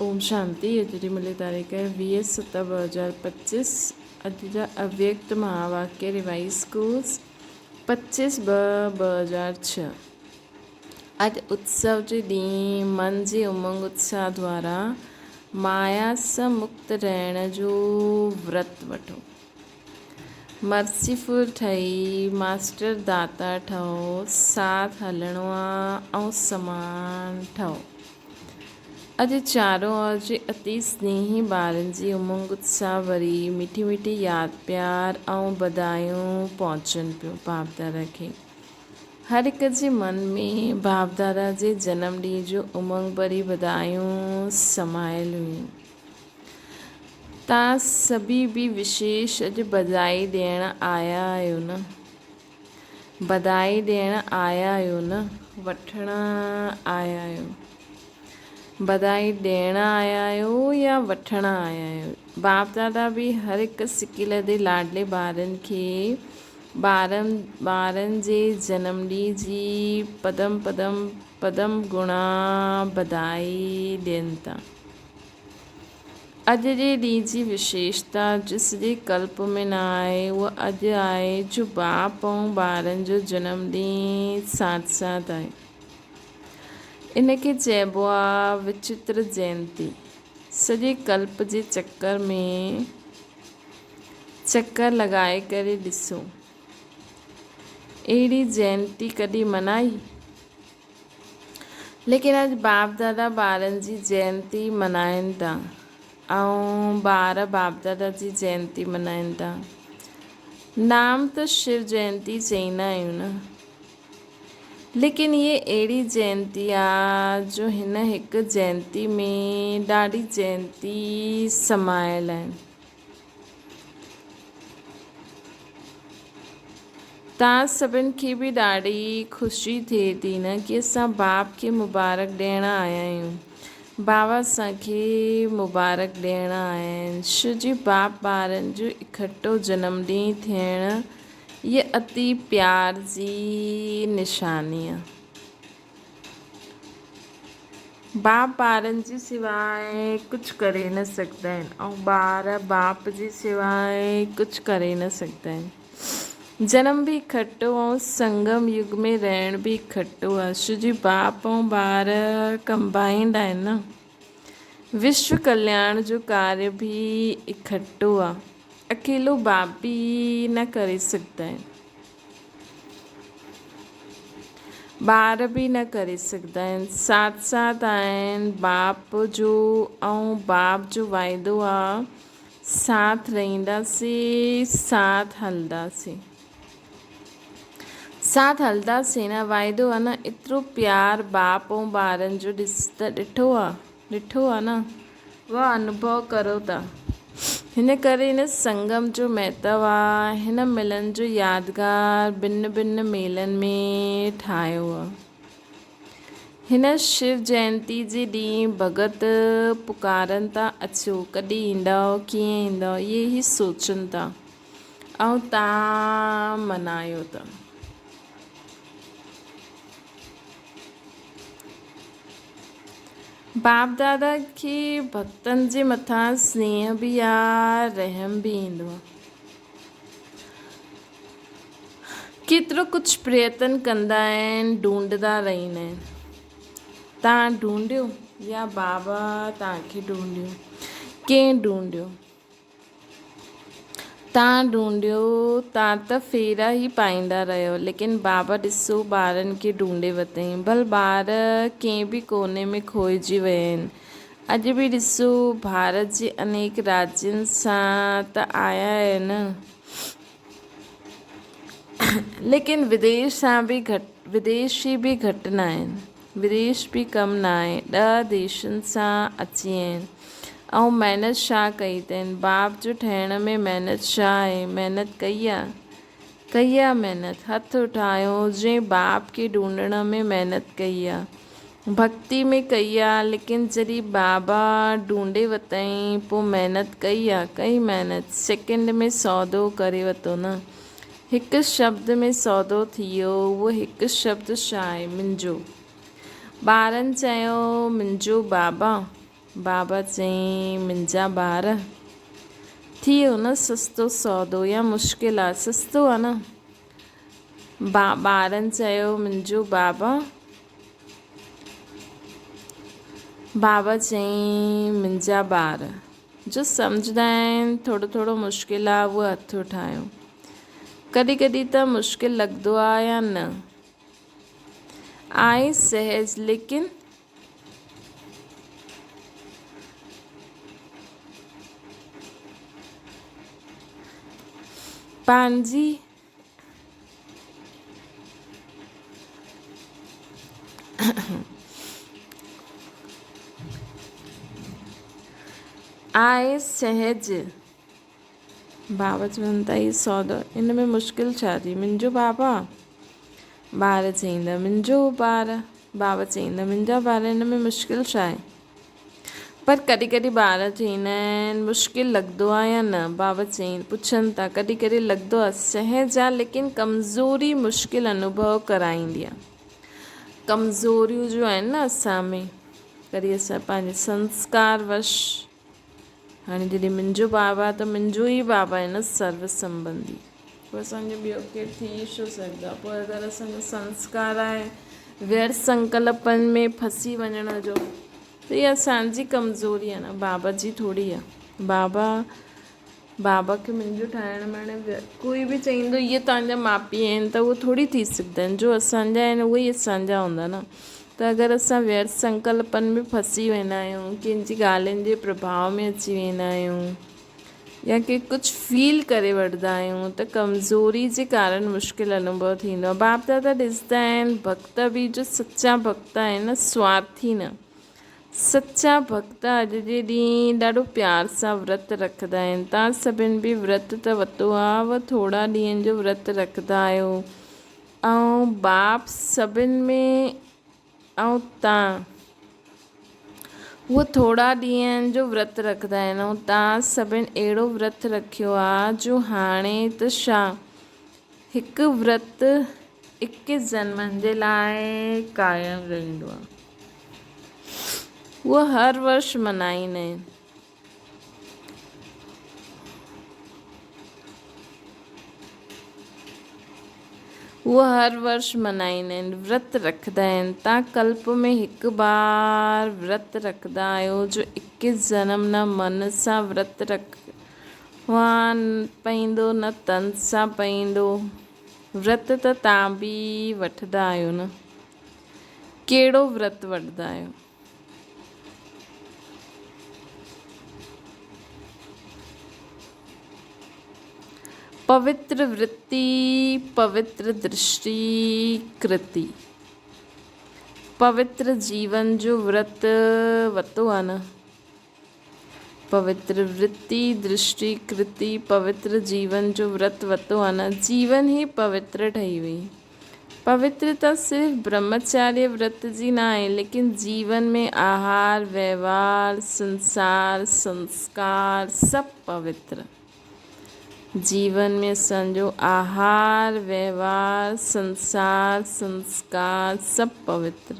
ओम शांति। अॼु जी मिली तारीख़ है 20/7/2025। अॼु जा अव्यक्त महावाक्य रिवाइज स्कूल्स 25/2/2006। अॼु उत्सव जे ॾींहुं मन जे उमंग उत्साह द्वारा माया सां मुक्त रहण जो व्रत वठो। मर्सीफुल ठही मास्टर दाता ठहो, साथ हलणो आहे ऐं समान ठहो। अॼु चारों ओर जे अति स्नेही ॿारनि जी उमंग उत्साह वरी मीठी मीठी यादि प्यार ऐं बधायूं पहुचनि पियो बाप दादा खे। हर हिक जे मन में बाप दादा जे जनम ॾींहं जो उमंग भरी बधायूं समायल हुयूं। तव्हां सभी बि विशेष अॼु बधाई ॾियण आया आहियो न? बधाई ॾियण आया आहियो न? वठण आया आहियो? बधाई ॾियण आया आहियो या वठण आया आहियो? बाप दादा बि हर हिकु सिकिल दे लाडले ॿारनि खे ॿारनि जे जनम ॾींहं जी पदम गुणा बधाई ॾियनि था। अॼु जे ॾींहं जी विशेषता जिस जे कल्प में न आहे उहा अॼु आहे जो बाप ऐं ॿारनि जो जनम ॾींहुं साथ साथ आहे। इनखे चइबो आहे विचित्र जयंती। सॼे कल्प जे चक्कर लॻाए करे ॾिसो, अहिड़ी जयंती कॾहिं मनाई? लेकिन अॼु बाप दादा ॿारनि जी जयंती मल्हाइनि था ऐं ॿार बाप दादा जी जयंती मल्हाइनि था। नाम त शिव जयंती चईंदा आहियूं न, लेकिन ये अहिड़ी जयंती आहे जो हिन हिकु जयंती में ॾाढी जयंती समायल आहिनि। तव्हां सभिनि खे बि ॾाढी ख़ुशी थिए थी न कि असां बाप खे मुबारक ॾियण आया आहियूं। बाबा असांखे मुबारक ॾियण आया आहिनि। शिव जी बाप ॿारनि जो इकठो जनम ॾींहुं थियण ये अति प्यार जी निशानी आहे। बाप ॿारनि जी सिवाइ कुझु करे न सघंदा आहिनि ऐं ॿार बाप जी सिवाइ कुझु करे न सघंदा आहिनि। जनम बि इकठो ऐं संगम युग में रहण बि इकठो आहे। शिव जी बाप ऐं ॿार कंबाइंड आहिनि न। विश्व कल्याण जो कार्य भी इकट्ठो आहे। अकेलो बाप भी न करे सघंदा आहिनि, ॿार बि न करे सघंदा आहिनि। साथ साथ आहिनि बाप जो ऐं बाप जो वाइदो आहे साथ रहंदासीं, साथ हलंदासीं न। वाइदो आहे न। एतिरो प्यार बाप ऐं ॿारनि जो ॾिठो आहे न, उहा अनुभव करो था। हिन करे हिन संगम जो महत्व आहे। हिन मिलन जो यादगार भिन्न भिन्न मेलनि में ठाहियो आहे। हिन शिव जयंती जे ॾींहुं भगत पुकारनि था, अचो कॾहिं ईंदव, कीअं ईंदव, इहे ई सोचनि था ऐं तव्हां मल्हायो था। बाप दादा खे भक्तनि जे मथां स्नेह बि आहे, रहम बि ईंदो आहे। केतिरो कुझु प्रयत्न कंदा आहिनि, ढूंढदा रहंदा आहिनि। तव्हां ढूंढियो या बाबा तव्हांखे ढूंढियो? कंहिं ढूंढियो? तव्हां ढूंढियो। तव्हां त फेरा ई पाईंदा रहियो, लेकिन बाबा ॾिसो ॿारनि खे ढूंढे वरितईं। भल ॿार कंहिं बि कोने में खोइजी विया आहिनि। अॼु बि ॾिसो भारत जे अनेक राज्यनि सां त आया आहिनि, लेकिन विदेशी बि घटि न आहिनि। विदेश बि कम न आहे। 10 देशनि सां अची आहिनि ऐं महिनत छा कई अथनि? बाप जो ठहिण में महिनत छा आहे? महिनत कई आहे महिनत। हथ उठायो जंहिं बाप खे ढूंढण में महिनत कई आहे, भक्ति में कई आहे। लेकिन जॾहिं बाबा ढूंढे वरितईं पोइ महिनत कई महिनत। सेकेंड में सौदो करे वरितो न। हिकु शब्द में सौदो थी वियो। उहो हिकु शब्द छा आहे? मुंहिंजो। ॿारनि चयो मुंहिंजो बाबा। बाबा चई मुंहिंजा ॿार। थी वियो न सस्तो सौदो या मुश्किल आहे? सस्तो आहे न। ॿारनि चयो मुंहिंजो बाबा। बाबा चई मुंहिंजा ॿार। जो सम्झंदा आहिनि थोरो थोरो मुश्किल आहे उहो हथु उठायो। कॾहिं कॾहिं त मुश्किल लॻंदो आहे या न आहे सहज, लेकिन पंहिंजी आहे सहज। बाबा चवनि था ही सौदो, इन में मुश्किल छा थी? मुंहिंजो बाबा। ॿार चईंदा मुंहिंजो ॿार। बाबा चईंदा मुंहिंजा ॿार, इन में मुश्किल छा आहे? पर कॾहिं कॾहिं ॿार चईंदा आहिनि मुश्किल लॻंदो आहे या न? बाबा पुछनि था कॾहिं कॾहिं लॻंदो आहे सहज आहे, लेकिन कमज़ोरी मुश्किल अनुभव कराईंदी आहे। कमज़ोरियूं जो आहिनि न असां में, कॾहिं असां पंहिंजे संस्कार वश, हाणे जॾहिं मुंहिंजो बाबा त मुंहिंजो ई बाबा आहे न सर्व संबंधी, पोइ असांजो ॿियो केरु थी छो सघंदो आहे? पोइ अगरि असांजो संस्कार आहे व्यर्थ संकल्पनि में फसी वञण जो, त इहा असांजी कमज़ोरी आहे न, बाबा जी थोरी आहे। बाबा खे मुंहिंजो ठाहिण में कोई बि चईंदो इहे तव्हांजा माउ पीउ आहिनि त उहे थोरी थी सघंदा आहिनि। जो असांजा आहिनि उहे ई असांजा हूंदा न। त अगरि असां व्यर्थ संकल्पनि में फसी वेंदा आहियूं, कंहिंजी ॻाल्हियुनि जे प्रभाव में अची वेंदा आहियूं, या की कुझु फील करे वठंदा आहियूं, त कमज़ोरी जे कारण मुश्किल अनुभव थींदो आहे। बाप दादा ॾिसंदा आहिनि भक्त बि जो सचा भक्त आहिनि न, स्वार्थी न। सचा भक्त अॼु जे ॾींहुं ॾाढो प्यार सां व्रत रखंदा आहिनि। तव्हां सभिनि बि व्रत त वरितो आहे, उहा थोरा ॾींहंनि जो व्रत रखंदा आहियो, ऐं बाप सभिनि में, ऐं तव्हां उहो थोरा ॾींहंनि जो व्रत रखंदा आहिनि, ऐं तव्हां सभिनि अहिड़ो व्रत रखियो आहे जो हाणे त छा, हिकु व्रत 21 जन्मनि जे लाइ क़ाइमु रहंदो आहे। उहो हर वर्ष मल्हाईंदा आहिनि। व्रत रखंदा आहिनि। तव्हां कल्प में हिकु बार व्रत रखंदा आहियो, जो 21 जन्म न मन सां व्रत पईंदो न तन सां पईंदो। व्रत त तव्हां बि वठंदा आहियो न। कहिड़ो व्रत वठंदा आहियो? पवित्र वृत्ति, पवित्र दृष्टि, कृति, पवित्र जीवन जो व्रत वरितो आहे न। पवित्र वृत्ति, दृष्टि, कृति, पवित्र जीवन जो व्रत वरितो आहे न। जीवन ई पवित्र ठही वई। पवित्रता सिर्फ़ु ब्रह्मचार्य व्रत जी न आहे, लेकिन जीवन में आहार, व्यवहार, संसार, संस्कार सभु पवित्र। जीवन में असांजो आहार, व्यवहार, संसार, संस्कार सभु पवित्र।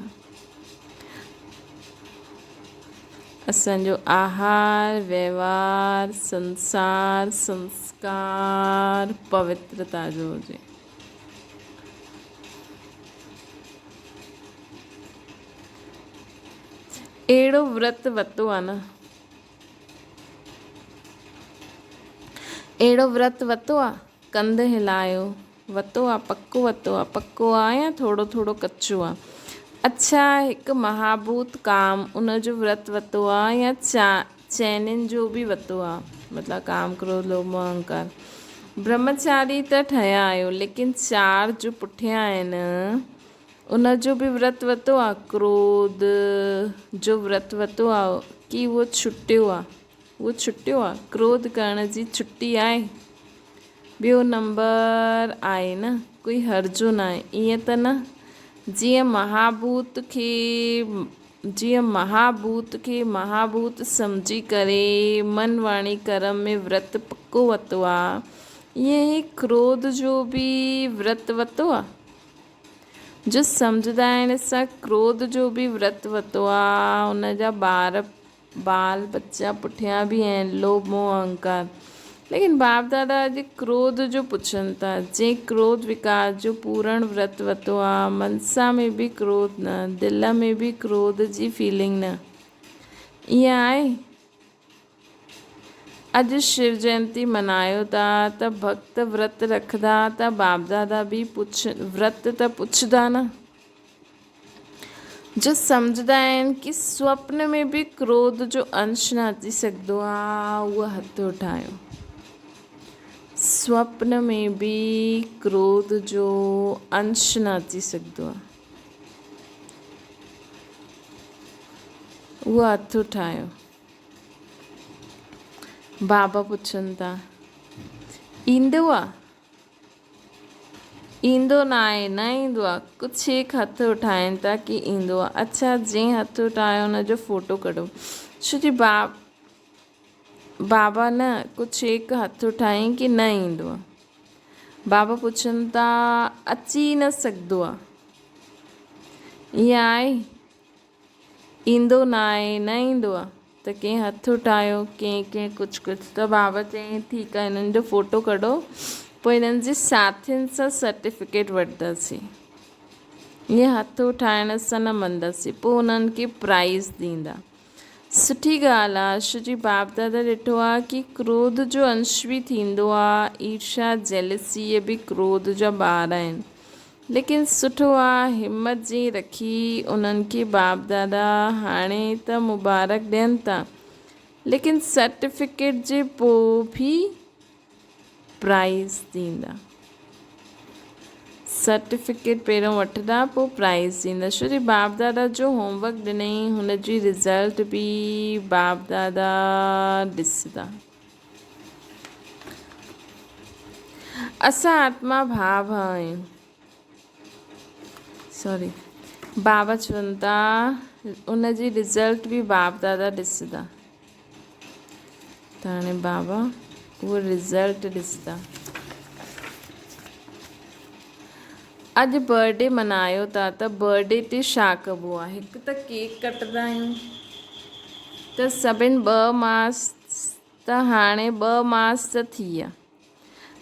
असांजो आहार, व्यवहार, संसार, संस्कार पवित्रता जो हुजे। अहिड़ो व्रत वरितो आहे न। अहिड़ो व्रत वरितो आहे, कंध हिलायो। वरितो आहे, पको वरितो आहे, पको आहे या थोरो थोरो कचो आहे? अच्छा, हिकु महाभूत काम उन जो व्रत वरितो आहे, या चैनिन जो बि वरितो आहे? मतिलबु काम, क्रोध, लोभ, मोह, अहंकार। ब्रह्मचारी त ठहिया आहियो, लेकिन 4 जो पुठियां आहिनि उन जो बि व्रत वरितो आहे? क्रोध जो व्रत वरितो आहे कि उहो छुटियो आहे? उहो छुटियो आहे? क्रोध करण जी छुटी आहे? ॿियो नंबर आहे न, कोई हर्जो न आहे, ईअं त न। जीअं महाभूत खे महाभूत सम्झी करे मन वाणी कर्म में व्रत पको वरितो आहे, ईअं ई क्रोध जो बि व्रत वरितो आहे। जो सम्झंदा आहिनि असां क्रोध जो बि व्रत वरितो आहे, उन जा ॿार बाल बच्चा पुठियां बि आहिनि, लोभ मोह अहंकार। लेकिन बाप दादा अॼु क्रोध जो पुछनि था। जंहिं क्रोध विकार जो पूरण व्रत वरितो आहे, मनसा में बि क्रोध न, दिलि में बि क्रोध जी फीलिंग न, ईअं आहे। अॼु शिव जयंती मल्हायो था त भक्त व्रत रखंदा त बाप दादा बि व्रत त पुछंदा न। जो सम्झंदा आहिनि कि स्वप्न में बि क्रोध जो अंश न अची सघंदो आहे, उहो हथ उठायो। स्वप्न में बि क्रोध जो अंश न अची सघंदो आहे, उहो हथ उठायो। बाबा पुछनि था, ईंदो आहे? ईंदो न आहे, न ईंदो आहे। कुझु हिकु हथ उठाइनि था कि ईंदो आहे। अच्छा, जंहिं हथ उठायो हुनजो फ़ोटो कढो। छो जी बाबा न कुझु हिकु हथ उठायईं कि न ईंदो आहे। बाबा पुछनि था, अची न सघंदो आहे, ईअं आहे? ईंदो न आहे, न ईंदो आहे। त कंहिं हथ उठायो, कंहिं कुझु त बाबा चयईं ठीकु आहे, हिननि जो फ़ोटो कढो, पोइ हिननि जे साथियुनि सां सर्टिफिकेट वठंदासीं। ईअं हथ उठाइण सां न मञंदासीं, पोइ उन्हनि खे प्राइज़ ॾींदा। सुठी ॻाल्हि आहे। छो जी बाप दादा ॾिठो आहे कि क्रोध जो अंश बि थींदो आहे। ईर्ष्या जेलसी इहे बि क्रोध जा ॿार आहिनि। लेकिन सुठो आहे, हिमत जी रखी उन्हनि खे बाप दादा हाणे त मुबारक ॾियनि था, लेकिन सर्टिफिकेट जे पोइ बि प्राइज़ ॾींदा। सर्टिफिकेट पहिरियों वठंदा, पोइ प्राइज़ ॾींदा। छो जी बाप दादा जो होमवर्क ॾिनई, हुनजी रिज़ल्ट बि बाप दादा ॾिसंदा। असां आत्मा भाव आहियूं। बाबा चवनि था उनजी रिज़ल्ट बि बाप दादा ॾिसंदा। त हाणे बाबा उहो रिज़ल्ट ॾिसंदा। अॼु बर्थडे मल्हायो था त बर्थडे ते छा कबो आहे? हिकु त केक कटंदा आहियूं, त सभिनि 2 मास, त हाणे 2 मास त थी विया,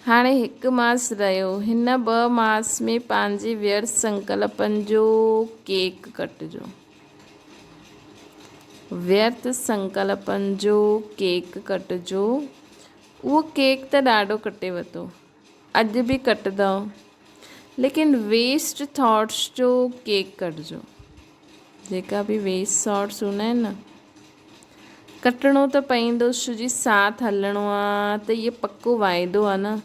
हाणे 1 मास रहियो। हिन 2 मास में पंहिंजे व्यर्थ संकल्पनि जो केक कटिजो। व्यर्थ संकल्पनि जो केक कटिजो। उहो केक त ॾाढो कटे वरितो, अॼु बि कटंदव, लेकिन वेस्ट थॉट्स जो केक कटिजो। जेका बि वेस्ट थॉट्स हूंदा आहिनि न, कटणो त पवंदो। छो जी साथ हलणो आहे, त इहो पको वाइदो आहे न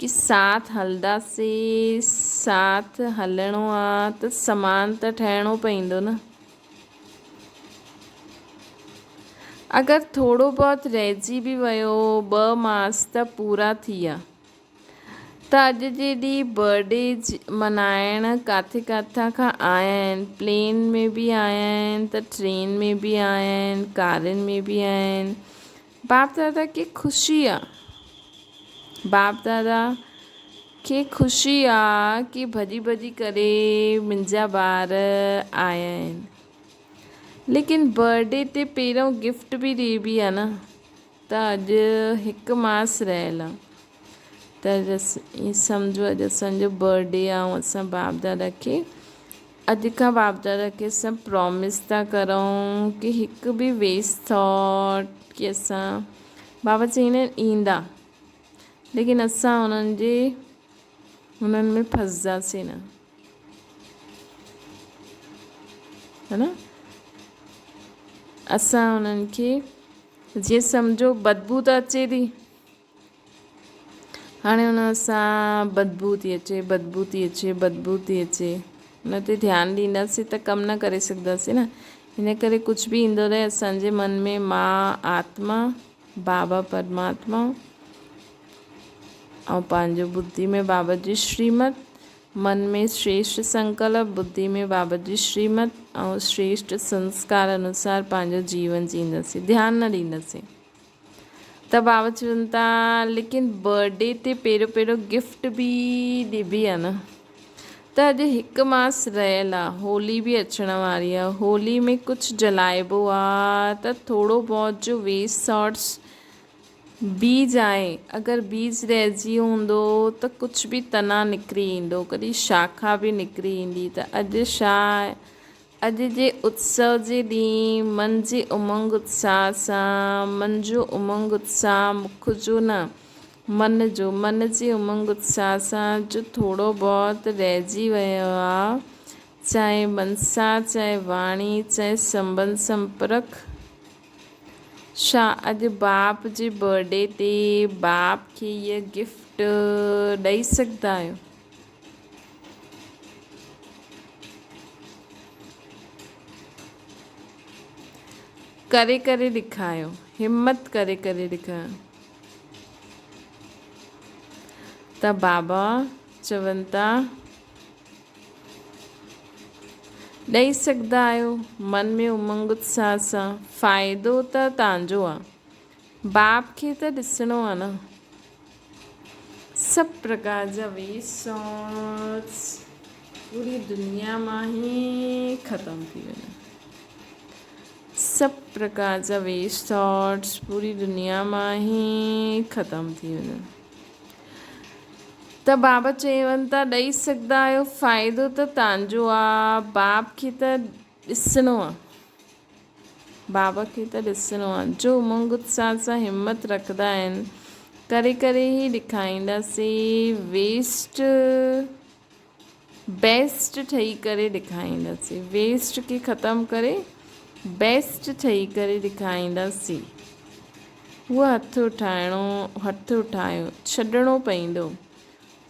कि साथ हलंदासीं। साथ हलणो आहे त समान त ठहिणो पवंदो न। अगरि थोरो बहुत रहिजी बि वियो, 2 मास त पूरा थी विया। त अॼु जे ॾींहुं बर्थडे मल्हाइण किथे किथां खां आया आहिनि। प्लेन में बि आया आहिनि, त ट्रेन में बि आया आहिनि, कारुनि में बि आया आहिनि। बाप दादा खे ख़ुशी आहे। बाप दादा खे ख़ुशी आहे कि भॼी भॼी करे मुंहिंजा ॿार आया आहिनि। लेकिन बर्थडे ते पहिरियों गिफ्ट बि ॾिबी आहे न। त अॼु 1 मास रहियल आहे, त ईअं सम्झो अॼु असांजो बर्थडे आहे, ऐं असां बाप दादा खे अॼु खां बाप दादा खे असां प्रॉमिस था करूं कि हिकु बि वेस्ट थॉट कि असां, बाबा चईंदा आहिनि ईंदा, लेकिन असां हुननि में फंसदासीं न, है न। असां हुननि खे जीअं सम्झो बदबू त अचे थी, हाणे हुन सां बदबू थी अचे, बदबू थी अचे, बदबू थी अचे, हुन ते ध्यानु ॾींदासीं त कमु न करे सघंदासीं न। हिन करे कुझु बि ईंदो रहे असांजे मन में, मां आत्मा, बाबा परमात्मा, ऐं पंहिंजो बुद्धि में बाबा जी श्रीमत, मन में श्रेष्ठ संकल्प, बुद्धि में बाबा जी श्रीमत ऐं श्रेष्ठ संस्कार अनुसार पंहिंजो जीवन जींदासीं, ध्यानु न ॾींदासीं। त बाबा चवनि था लेकिन बर्थडे ते पहिरियों गिफ्ट बि ॾिबी आहे न। त त अॼु हिकु मास रहियल आहे, होली बि अचण वारी आहे। होली में कुझु जलाइबो आहे त थोरो बहुत जो वेस्ट थॉट्स बीज आहे, अगरि बीज रहिजी हूंदो त कुझु बि तना निकिरी ईंदो, कॾहिं शाखा बि निकिरी ईंदी। त अॼु छा आहे, अॼु जे उत्सव जे ॾींहुं मन जे उमंग उत्साह सां, मन जो उमंग उत्साह मुख जो न, मन जे उमंग उत्साह सां जो थोरो बहुत रहिजी वियो आहे, चाहे मनसा, चाहे वाणी, चाहे संबंध संपर्क। छा अॼु बाप जे बर्थडे ते बाप खे इहा गिफ्ट ॾेई सघंदा आहियो? करे करे ॾेखारियो, हिम्मत करे करे ॾेखारियो। त बाबा चवनि था ॾेई सघंदा आहियो मन में उमंग उत्साह सां। फ़ाइदो त तव्हांजो आहे, बाप खे त ॾिसणो आहे न। सभु प्रकार जा वेस्ट थॉट्स पूरी दुनिया मां ई ख़तमु थी वञनि। सभु प्रकार जा वेस्ट थॉट्स पूरी दुनिया मां ई ख़तमु थी वञनि। त बाबा चवनि था ॾेई सघंदा आहियो, फ़ाइदो त तव्हांजो आहे, बाप खे त ॾिसणो आहे, बाबा खे त ॾिसणो आहे। जो उमंग उत्साह सां हिमत रखंदा आहिनि, करे करे ई ॾेखारींदासीं, वेस्ट बेस्ट ठही करे ॾेखारींदासीं, वेस्ट खे ख़तमु करे बेस्ट ठही करे ॾेखारींदासीं। उहो हथु उठायो, छॾिणो पवंदो,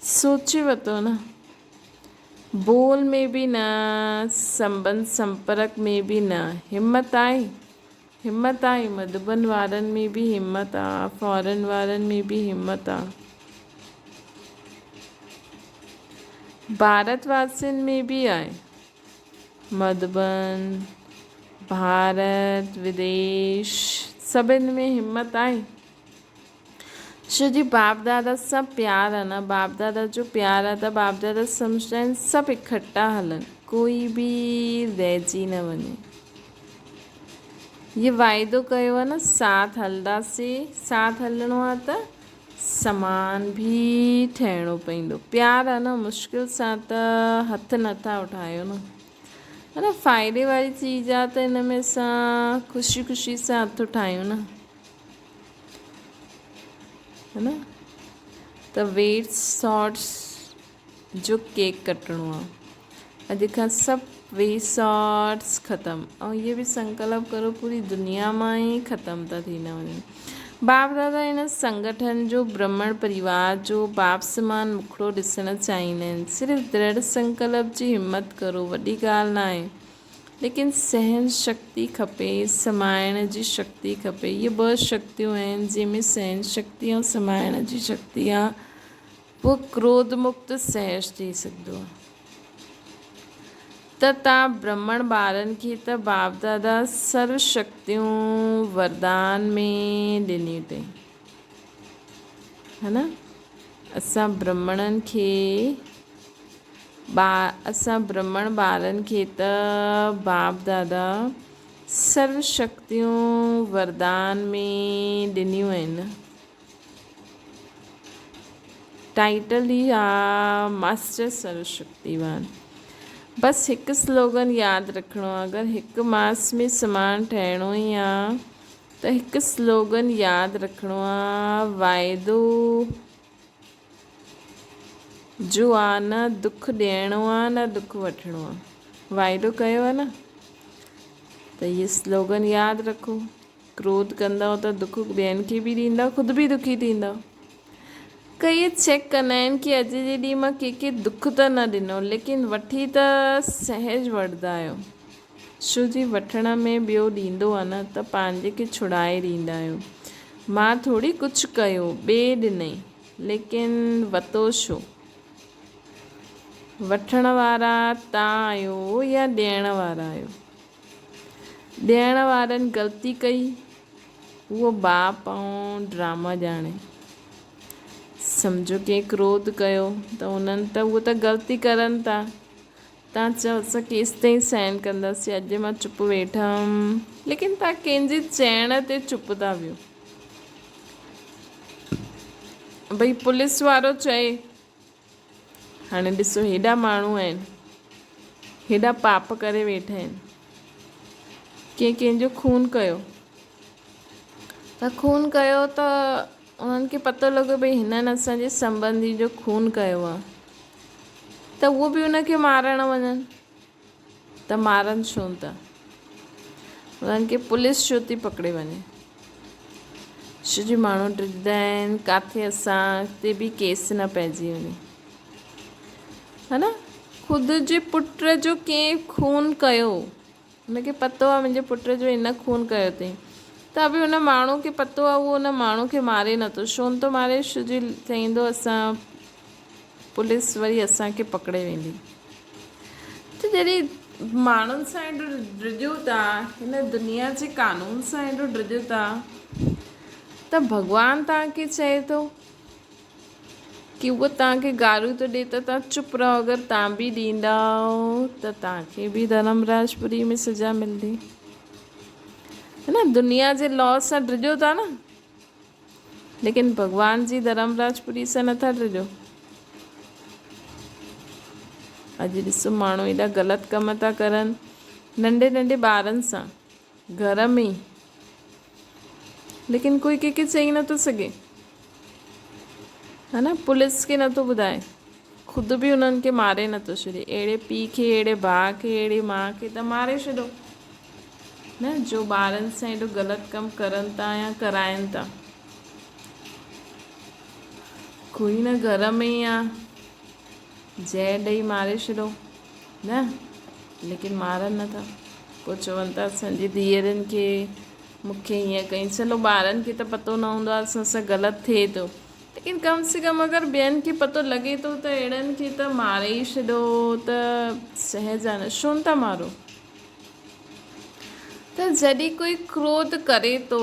सोचे वरितो न। बोल में बि न, संबंध संपर्क में बि न, हिम्मत आहे, हिम्मत आहे। मधुबन वारनि में बि हिम्मत आहे, फॉरेन वारनि में बि हिम्मत आहे, भारतवासियुनि में बि आहे। मधुबन, भारत, विदेश सभिनि में हिम्मत आहे। छो जी बाप दादा सां प्यार आहे न, बाप दादा जो प्यार आहे त बाप दादा सम्झंदा आहिनि सभु इकट्ठा हलनि, कोई बि रहिजी न वञे। ये वाइदो कयो आहे न, साथ हलंदासीं, साथ हलणो आहे त समान बि ठहिणो पवंदो। प्यार आहे न, मुश्किल सां त हथु नथा उठायो न, है न। फ़ाइदे वारी चीज़ आहे त हिन में असां ख़ुशी ख़ुशी सां हथु उठायूं न, है न। त वेस्ट थॉट्स जो केक कटणो आहे, अॼु खां सभु वेस्ट थॉट्स ख़तमु। ऐं इहे बि संकल्प करो पूरी दुनिया मां ई ख़तमु था थी न वञनि। बाप दादा हिन संगठन जो, ब्राह्मण परिवार जो बाप समान मुखड़ो ॾिसणु चाहींदा आहिनि। सिर्फ़ु दृढ़ संकल्प जी हिम्मत करो, वॾी ॻाल्हि न आहे, लेकिन सहन शक्ति खपे, समाइण जी शक्ति खपे। इहे ॿ शक्तियूं आहिनि जंहिंमें सहन शक्ति ऐं समाइण जी शक्ति आहे, उहो क्रोध मुक्त सहज थी सघंदो आहे। त तव्हां ब्राह्मण ॿारनि खे त बाप दादा सर्व शक्तियूं वरदान में ॾिनियूं अथई, है न। असां ब्राह्मण ॿारनि खे त बाप दादा सर्व शक्तियूं वरदान में ॾिनियूं आहिनि। टाइटल ई आहे मास्टर सर्व शक्तिवान। बसि हिकु स्लोगन यादि रखिणो आहे, अगरि हिकु मास में समान ठहिणो ई आहे त हिकु स्लोगन यादि रखिणो आहे, वाइदो जो आहे न दुख ॾियणो आहे न दुख वठिणो आहे। वाइदो कयो आहे न, त इहे स्लोगन यादि रखो। क्रोध कंदव त दुख ॿियनि खे बि ॾींदव, ख़ुदि बि दुखी थींदव। कई चेक कंदा आहिनि कि अॼु जे ॾींहुं मां कंहिंखे दुख त न ॾिनो, लेकिन वठी त सहज वठंदा आहियो। छो जी वठण में ॿियो ॾींदो आहे न, त पंहिंजे खे छुड़ाए ॾींदा आहियो। मां थोरी कुझु कयो, ॿिए ॾिनई, लेकिन वरितो छो? वठण वारा तव्हां आहियो या ॾियण वारा आहियो? ॾियण वारनि ग़लती कई, उहो बाप ऐं ड्रामा ॼाणे। सम्झो कंहिं क्रोध कयो त उन्हनि त उहो त ग़लती करनि था। तव्हां चओ असां केसिताईं सहन कंदासीं, अॼु मां चुप वेठमि, लेकिन तव्हां कंहिंजे चइण ते चुप था वियो। भई पुलिस वारो चए, हाणे ॾिसो हेॾा माण्हू आहिनि, हेॾा पाप करे वेठा आहिनि, कंहिंजो खून कयो त उन्हनि खे पतो लॻो भई हिननि असांजे संबंधी जो खून कयो आहे, त उहो बि उनखे मारणु वञनि त मारनि छो था? उन्हनि खे पुलिस छो थी पकड़े वञे? छो जो माण्हू ॾिसंदा आहिनि किथे असां ते बि केस न पइजी वञे, है न। ख़ुदि जे पुट जो कंहिं खून कयो, हुनखे पतो आहे मुंहिंजे पुट जो इन खून कयो अथई, त बि हुन माण्हू खे पतो आहे उहो हुन माण्हू खे मारे नथो, छो नथो मारे? छो जो चईंदो असां पुलिस वरी असांखे पकड़े वेंदी। त जॾहिं माण्हुनि सां हेॾो ड्रिजो था, हिन दुनिया जे कानून सां हेॾो ड्रिजो था, त भॻवानु तव्हांखे चए थो कि उहो तव्हांखे गारियूं थो ॾिए त तव्हां चुप रहो। अगरि तव्हां बि ॾींदा त तव्हांखे बि धर्मराजपुरी में सज़ा मिलंदी, है न। दुनिया जे लॉ सां ड्रिजो था न, लेकिन भॻवान जी धर्मराजपुरी सां नथा ड्रिजो। अॼु ॾिसो माण्हू एॾा ग़लति कम था करनि नंढे नंढे ॿारनि सां घर में, लेकिन कोई कंहिंखे चई नथो सघे, है न। पुलिस खे नथो ॿुधाए, ख़ुदि बि उन्हनि खे मारे नथो छॾे। अहिड़े पीउ खे, अहिड़े भाउ खे, अहिड़ी माउ खे त मारे छॾो न, जो ॿारनि सां एॾो ग़लति कमु करनि था या कराइनि था। कोई न घर में ई आहे, जय ॾेई मारे छॾो न, लेकिन मारनि नथा। पोइ चवनि था असांजी धीअरुनि खे मूंखे हीअं कई। चलो ॿारनि खे त पतो न हूंदो आहे असां सां ग़लति थिए थो, लेकिन कम से कम अगरि ॿियनि खे पतो लॻे थो त अहिड़नि खे त मारे ई छॾो, त सहज आहे न, छो था मारो? त जॾहिं कोई क्रोध करे थो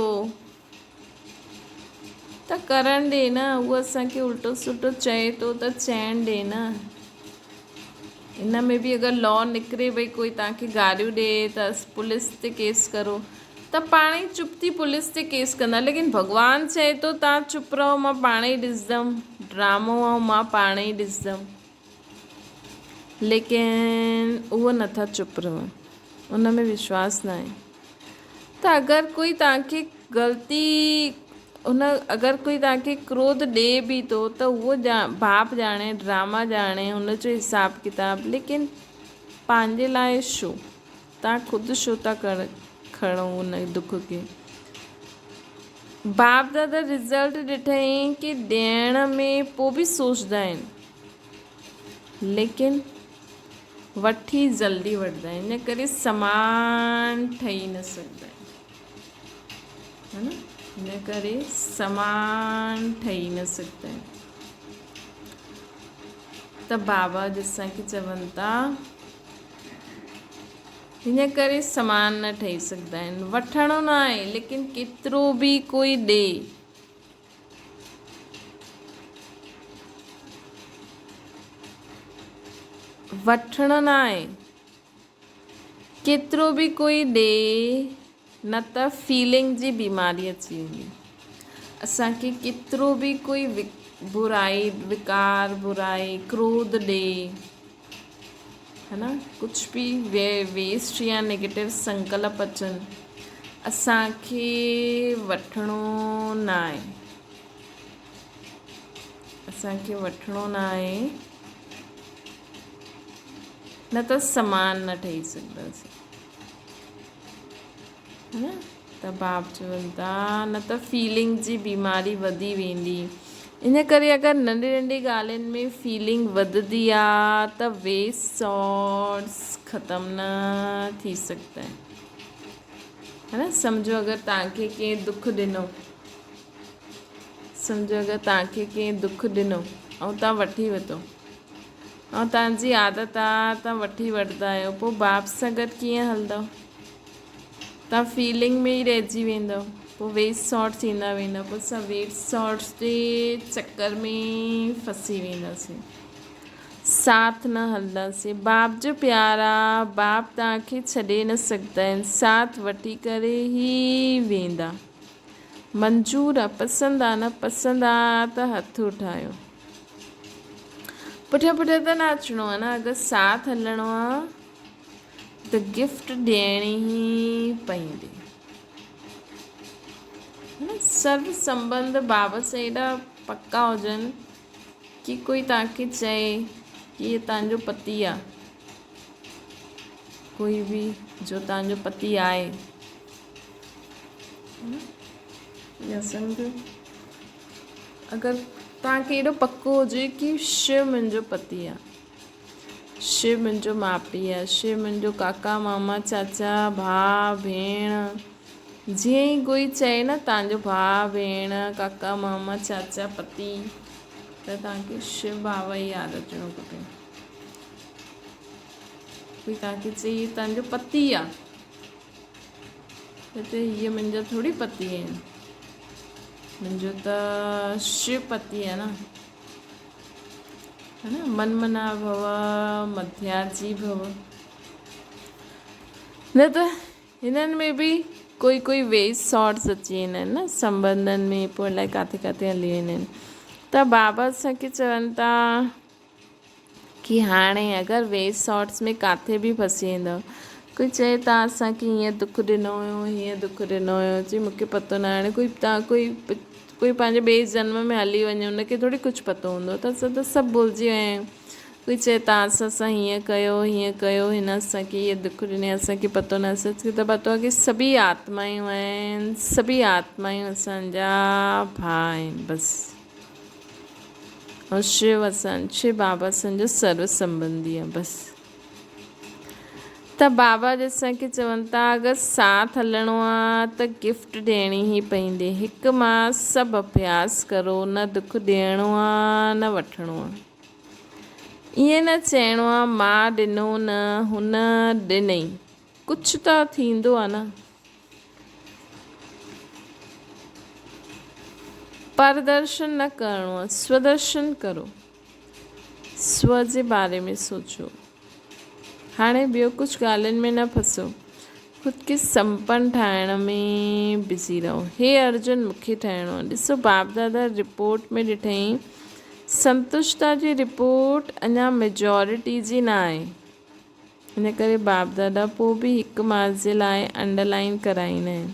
त करणु ॾे न, उहो असांखे उल्टो सुल्टो चए थो त चइणु ॾे न। इन में बि अगरि लॉ निकिरे भई कोई तव्हांखे गारियूं ॾिए त पुलिस ते केस करो, त पाण ई चुप थी पुलिस ते केस कंदा। लेकिन भॻवानु चए थो तव्हां चुप रहो, मां पाण ई ॾिसंदमि, ड्रामो आहे मां पाण ई ॾिसंदमि, लेकिन उहो नथा चुप रहनि, उन में विश्वास न आहे। त अगरि कोई तव्हांखे अगरि कोई तव्हांखे क्रोध ॾिए बि थो त उहो बाप ॼाणे, ड्रामा ॼाणे, हुनजो हिसाबु किताबु, लेकिन पंहिंजे लाइ छो? तव्हां ख़ुदि छो था खणो उन दुख खे? बाप दादा रिज़ल्ट ॾिठई कि ॾियण में पोइ बि सोचंदा आहिनि, लेकिन वठी जल्दी वठंदा आहिनि, इन करे समान ठही न सघंदा आहिनि, है न। इन करे समान ठही न सघंदा आहिनि। त बाबा जंहिंसां चवनि था हिन करे समान न ठही सघंदा आहिनि। वठणो न आहे, लेकिन केतिरो बि कोई ॾे, वठणो न आहे, केतिरो बि कोई ॾे, न त फीलिंग जी बीमारी अची वेंदी। असांखे केतिरो बि कोई बुराई, विकार, बुराई, क्रोध ॾे, है न, कुछ भी वेस्ट या नेगेटिव संकल्प अचनि, असांखे वठणो न आहे, असांखे वठणो न आहे, न त समान न ठही सघंदासीं, है न। त बाप चवनि था न त फीलिंग जी बीमारी वधी वेंदी। इन करे अगरि नंढी नंढी ॻाल्हियुनि में फीलिंग वधंदी आहे त वेस्ट थॉट्स ख़तमु न थी सघंदा आहिनि, है न। सम्झो अगरि तव्हांखे कंहिं दुख ॾिनो, ऐं तव्हां वठी वरितो, ऐं तव्हांजी आदत आहे तव्हां वठी वठंदा आहियो, पोइ बाप सां गॾु कीअं हलंदव? तव्हां फीलिंग में ई रहिजी वेंदव। पोइ वेट सॉर्ट थींदा वेंदा, पोइ असां वेट सॉर्ट जे चकर में फसी वेंदासीं, साथ न हलंदासीं। बाप जो प्यारा, बाप तव्हांखे छॾे न सघंदा आहिनि, साथ वठी करे ई वेंदा। मंज़ूर आहे, पसंदि आहे न, पसंदि आहे त हथ उठायो। पुठियां पुठियां त न अचिणो आहे न, अगरि साथ हलणो आहे त गिफ्ट ॾियणी ई पवंदी। सर्व संबंध बाबा सां एॾा पक्का हुजनि कि कोई तव्हांखे चए कि इहे तव्हांजो पति आहे, कोई बि जो तव्हांजो पति आहे, या सम्झो अगरि तव्हांखे एॾो पको हुजे कि शिव मुंहिंजो पति आहे, शिव मुंहिंजो माउ पीउ आहे, शिव मुंहिंजो काका मामा चाचा भाउ भेण, जीअं ई कोई चए न तव्हांजो भाउ भेण काका मामा चाचा पति, त तव्हांखे शिव बाबा ई यादि अचिणो खपे। कोई तव्हांखे चई तव्हांजो पति आहे, त हीअ मुंहिंजा थोरी पति आहिनि, मुंहिंजो त शिव पति आहे न, है न। मनमना भव मध्याजी भव। न त हिननि में बि कोई कोई वेज सॉर्ट्स अची वेंदा आहिनि न संबंधनि में, पोइ अलाए किथे किथे हली वेंदा आहिनि। त बाबा असांखे चवनि था कि हाणे अगरि वेज सॉर्ट्स में किथे बि फसी वेंदव, कोई चए तव्हां असांखे हीअं दुख ॾिनो हुयो, हीअं दुख ॾिनो हुयो, चई मूंखे पतो न आहे। हाणे कोई तव्हां कोई पंहिंजे ॿिए जन्म में हली वञे, हुनखे थोरी कुझु पतो हूंदो, त असां त सभु भुलिजी विया आहियूं। कोई चए तव्हां सां हीअं कयो, हिन असांखे हीअ दुख ॾिने, असांखे पतो न, असांखे त पतो आहे कि सभी आत्मायूं आहिनि, सभी आत्मायूं असांजा भाउ आहिनि बसि। ऐं शिव बाबा असांजो सर्व संबंधी आहे बसि। त बाबा असांखे चवनि था अगरि साथ हलणो आहे त गिफ्ट ॾियणी ई पवंदी। हिकु मां सभु अभ्यास करो, न दुख ॾियणो आहे न वठिणो आहे। ईअं न चइणो आहे मां ॾिनो न, हुन ॾिनई, कुझु त थींदो आहे न। परदर्शन न करिणो आहे, स्वदर्शन करो, स्व जे बारे में सोचो। हाणे ॿियो कुझु ॻाल्हियुनि में न फसो, ख़ुदि खे संपन्न ठाहिण में बिज़ी रहो। हे अर्जुन मूंखे ठहिणो आहे। ॾिसो बाप दादा रिपोर्ट में ॾिठईं, संतुष्टता जी रिपोर्ट अञा मेजॉरिटी जी न आहे, इन करे बाप दादा पोइ बि हिकु मास जे लाइ अंडरलाइन कराईंदा आहिनि,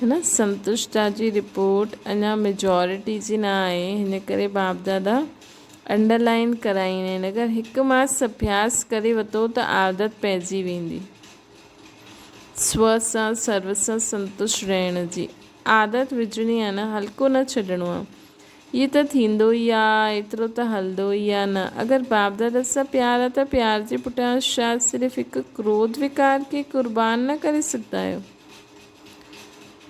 है न। संतुष्टता जी रिपोर्ट अञा मेजॉरिटी जी न आहे, हिन करे बाप दादा अंडरलाइन कराईंदा आहिनि। अगरि हिकु मास अभ्यास करे वरितो त आदत पइजी वेंदी, स्व सां सर्व सां संतुष्ट रहण जी आदत विझणी आहे न, हल्को न छॾिणो आहे। इहे त थींदो ई आहे, एतिरो त हलंदो ई आहे न। अगरि बाप दादा सां प्यार आहे त प्यार जे पुठियां छा सिर्फ़ु हिकु क्रोध विकार खे क़ुर्बान न करे सघंदा आहियो?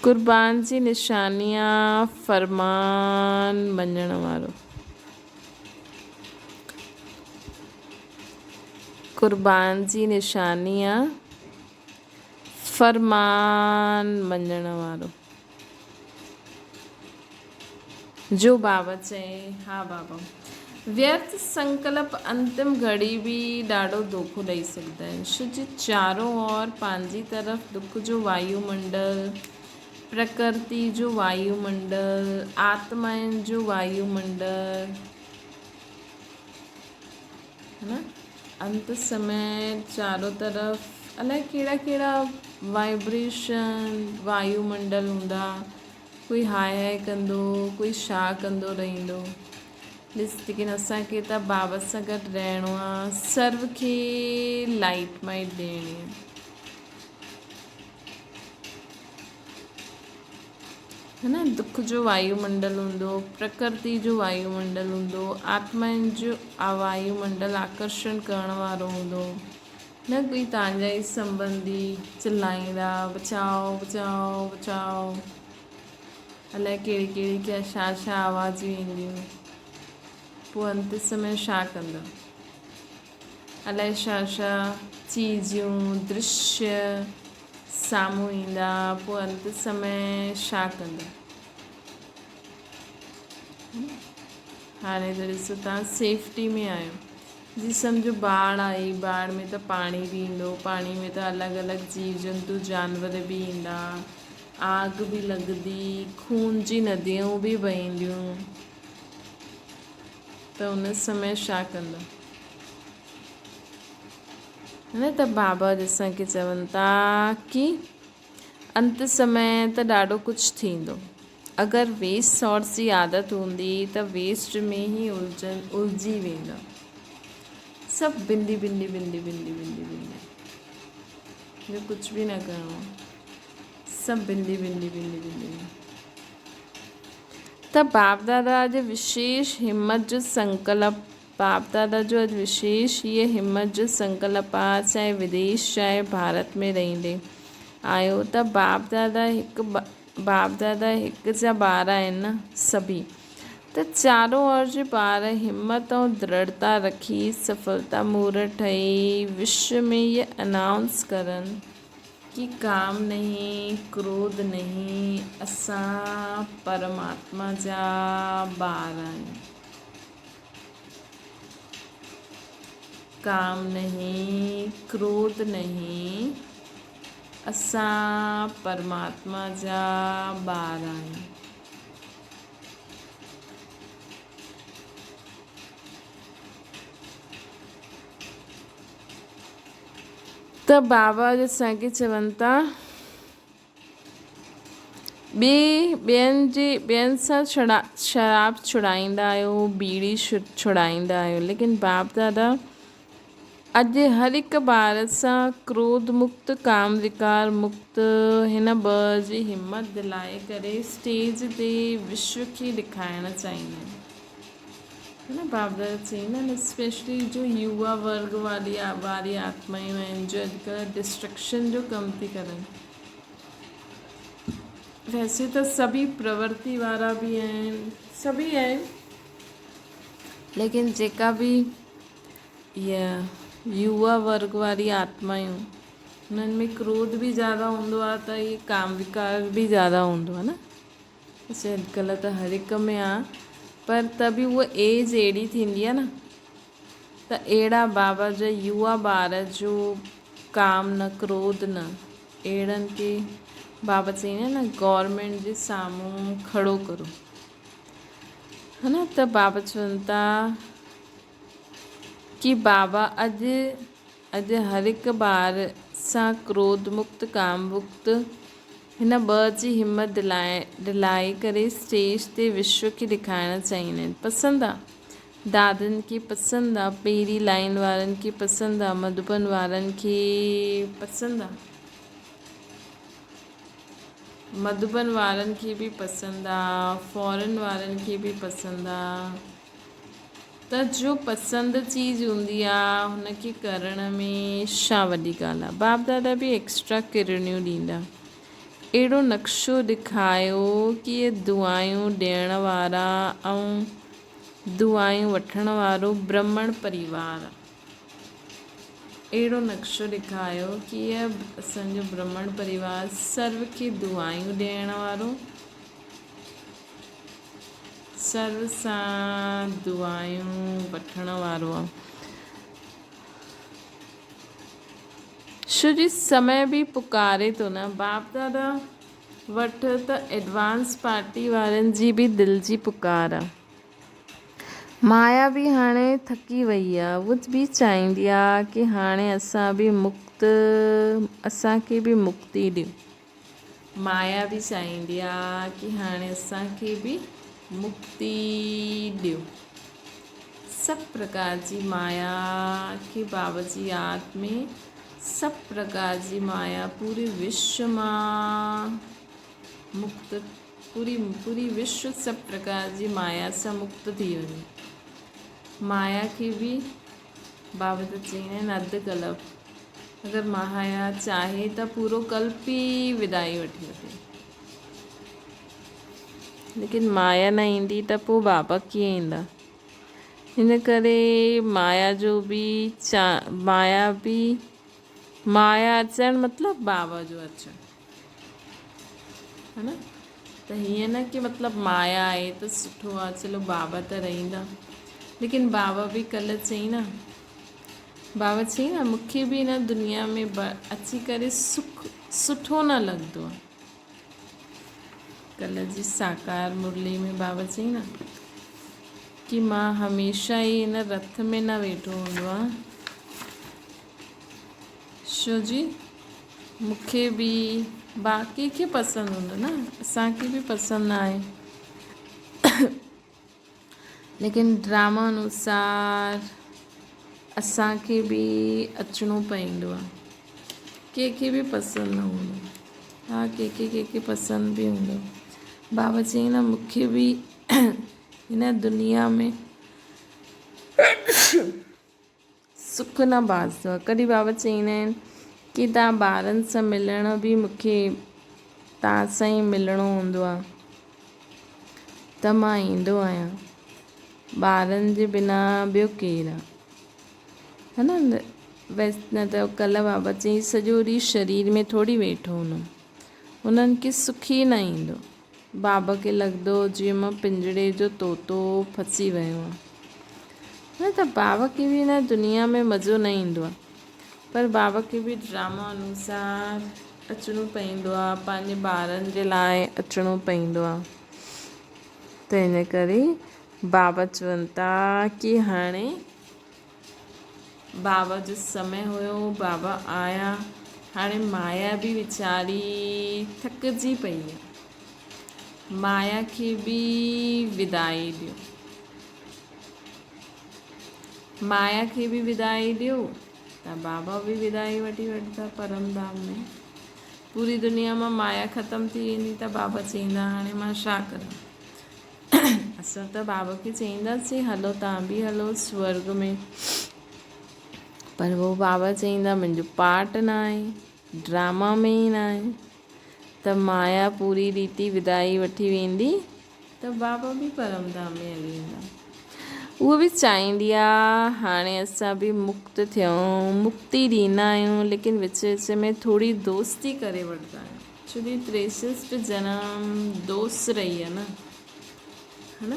क़ुर्बान जी निशानी आहे फ़रमान मञण वारो, क़ुर्बान जी निशानी आहे फ़रमान मञण वारो। जो बाबा चए, हा बाबा, व्यर्थ संकल्प अंतिम घड़ी बि ॾाढो धोखो ॾेई सघंदा आहिनि। छो जे चारों ओर पंहिंजी तरफ़ दुख जो वायुमंडल, प्रकृति जो वायुमंडल, आत्माउनि जो वायुमंडल, है न। अंत समय चारों तरफ़ अलाए कहिड़ा कहिड़ा वाइब्रेशन वायुमंडल हूंदा, कोई हाय हाय कंदो, कोई छा कंदो रहंदो। लेकिन असांखे त बाबा सां गॾु रहणो आहे, सर्व खे लाइट माइट ॾियणी आहे, है न। दुख जो वायुमंडल हूंदो, प्रकृति जो वायुमंडल हूंदो, आत्माउनि जो वायुमंडल आकर्षण करण वारो हूंदो, न कोई तव्हांजा ई संबंधी चिल्लाईंदा बचाओ बचाओ बचाओ, अलाए कहिड़ी कहिड़ी क्या छा छा आवाज़ूं ईंदियूं, पोइ अंत समय छा कंदा, अलाए छा छा चीज़ियूं दृश्य साम्हूं ईंदा पोइ अंत समय छा कंदा। हाणे त ॾिसो तव्हां सेफ्टी में आहियो। जी सम्झो बाढ़ आई, बाढ़ में त पाणी बि ईंदो, पाणी में त अलॻि अलॻि जीव जंतु जानवर बि ईंदा, आग बि लॻंदी, खून जी नदियूं बि बहंदियूं, त उन समय छा कंदा। न त बाबा असांखे चवनि था कि अंत समय त ॾाढो कुझु थींदो। अगरि वेस्ट सॉर्ट्स जी आदत हूंदी त वेस्ट में ई उलझी वेंदा सभु। बिंदी बिंदी बिंदी बिंदी बिंदी बिंदी जो कुझु बि न करिणो, सभु बिंदी बिंदी बिंदी बिंदी। त बाप दादा अॼु विशेष हिम्मत जो संकल्प, बाप दादा जो अॼु विशेष ये हिम्मत जो संकल्प आहे, चाहे विदेश चाहे भारत में रहंदे आहियो त बाप दादा हिकु जा ॿार आहिनि न सभी। त चारों ओर जे ॿार हिम्मत ऐं दृढ़ता रखी सफलता मूर ठही विश्व में ये अनाउंस करनि कि काम नहीं, क्रोध नहीं, असां परमात्मा जा ॿार आहियूं। काम नहीं, क्रोध नहीं, असां परमात्मा जा ॿार आहियूं। त बाबा असांखे चवनि था ॿियनि सां शराब छुड़ाईंदा आहियो, बीड़ी छुड़ाईंदा आहियो, लेकिन बाप दादा अॼु हर हिकु ॿार सां क्रोध मुक्त, काम विकार मुक्त हिन ॿ जी हिम्मत दिलाए करे स्टेज ते विश्व खे ॾेखारणु चाहींदा आहिनि। है न बाप दादा चईंदा आहिनि, स्पेशली जो युवा वर्ग वारी आत्मायूं आहिनि जो अॼुकल्ह डिस्ट्रक्शन जो कमु थी करनि। वैसे त सभी प्रवृत्ति वारा बि आहिनि, सभी आहिनि, लेकिन जेका बि युवा वर्ग वारी आत्मायूं हुननि में क्रोध बि ज़्यादा हूंदो आहे त इहे काम विकार बि ज़्यादा हूंदो आहे न। वैसे अॼुकल्ह त हर हिक में आहे, पर त बि उहा एज अहिड़ी थींदी आहे न त अहिड़ा बाबा जा युवा ॿार जो काम न, क्रोध न, अहिड़नि खे बाबा चईंदा आहिनि न गवर्नमेंट जे साम्हूं खड़ो करो, है न। त बाबा चवनि था कि बाबा अॼु हर हिकु ॿार सां क्रोध मुक्त, काम मुक्त हिन ॿ जी हिम्मत दिलाए करे स्टेज ते विश्व खे ॾेखारणु चाहींदा आहिनि। पसंदि आहे, दादनि खे पसंदि आहे, पहिरीं लाइन वारनि खे पसंदि आहे, मधुबन वारनि खे पसंदि आहे, मधुबन वारनि खे बि पसंदि आहे, फॉरेन वारनि खे बि पसंदि आहे। त जो पसंदि चीज़ हूंदी आहे हुनखे करण में छा वॾी ॻाल्हि आहे। बाप दादा बि एक्स्ट्रा किरनियूं ॾींदा, अहिड़ो नक्शो ॾेखारियो कि इहे दुआयूं ॾियण वारा ऐं दुआयूं वठण वारो ब्राह्मण परिवार आहे। अहिड़ो नक्शो ॾेखारियो कि इहा असांजो ब्राह्मण परिवार सर्व खे दुआयूं ॾियण वारो, सर्व सां दुआयूं वठण वारो आहे। छो जी समय बि पुकारे थो न बाप दादा वटि, त एडवांस पार्टी वारनि जी बि दिलि जी पुकार आहे। माया बि हाणे थकी वई आहे, उहा बि चाहींदी आहे कि हाणे असां बि असांखे बि मुक्ति ॾियो। माया बि चाहींदी आहे कि हाणे असांखे बि मुक्ति ॾियो। सभु प्रकार जी माया खे बाबा जी यादि में, सभु प्रकार जी माया पूरे विश्व मां मुक्त, पूरी विश्व सभु प्रकार जी माया सां मुक्त थी वञे। माया खे बि बाबा त चईंदा आहिनि अधु कल्प, अगरि माया चाहे त पूरो कल्प ई विदाई वठी वठे, लेकिन माया न ईंदी त पोइ बाबा कीअं ईंदा। हिन करे माया बि माया अचणु मतिलबु बाबा जो अचणु, है न। त हीअं न कि मतिलबु माया आहे त सुठो आहे, चलो बाबा त रहंदा, लेकिन बाबा बि कल्ह चई न, बाबा चई न मूंखे बि हिन दुनिया में अची करे सुठो न लॻंदो आहे। कल्ह जी साकार मुरली में बाबा चई न कि मां हमेशह ई हिन रथ में न वेठो हूंदो आहे, छो जी मूंखे बि बाक़ी खे पसंदि हूंदो न, असांखे बि पसंदि न आहे, लेकिन ड्रामा अनुसार असांखे बि अचिणो पवंदो आहे। कंहिंखे बि पसंदि न हूंदो, हा कंहिंखे पसंदि बि हूंदो। बाबा चई न मूंखे बि हिन दुनिया में सुख न बाज़ंदो आहे। कॾहिं बाबा चईंदा आहिनि कि तव्हां ॿारनि सां मिलण बि मूंखे तव्हां सां ई मिलणो हूंदो आहे त मां ईंदो आहियां, ॿारनि जे बिना ॿियो केरु आहे, है न। वैसे न त कल्ह बाबा चई सॼो ॾींहुं शरीर में थोरी वेठो हूंदो, उन्हनि खे सुख ई न ईंदो। बाबा खे लॻंदो जीअं मां पिंजड़े जो तोतो फसी वियो आहे, न त बाबा खे बि हिन दुनिया में मज़ो न ईंदो आहे, पर बाबा खे बि ड्रामा अनुसार अचिणो पवंदो आहे, पंहिंजे ॿारनि जे लाइ अचिणो पवंदो आहे। त इन करे बाबा चवनि था कि हाणे बाबा जो समय हुयो, बाबा आया, हाणे माया बि वीचारी थकिजी पई आहे, माया खे बि विदाई ॾियो, माया खे बि विदाई ॾियो त बाबा बि विदाई वठी वठंदा परम धाम में। पूरी दुनिया मां माया ख़तमु थी वेंदी त बाबा चईंदा हाणे मां छा कयां। असां त बाबा खे चईंदासीं हलो तव्हां बि हलो स्वर्ग में, पर वो बाबा चईंदा मुंहिंजो पार्ट न आहे, ड्रामा में ई न आहे। त माया पूरी रीति विदाई वठी वेंदी त बाबा बि परम धाम में हली वेंदा। उहो बि चाहींदी आहे हाणे असां बि मुक्त थियूं, मुक्ति ॾींदा आहियूं, लेकिन विच विच में थोरी दोस्ती करे वठंदा आहियूं, छो कि 63 जनम दोस्त रही आहे न, है न।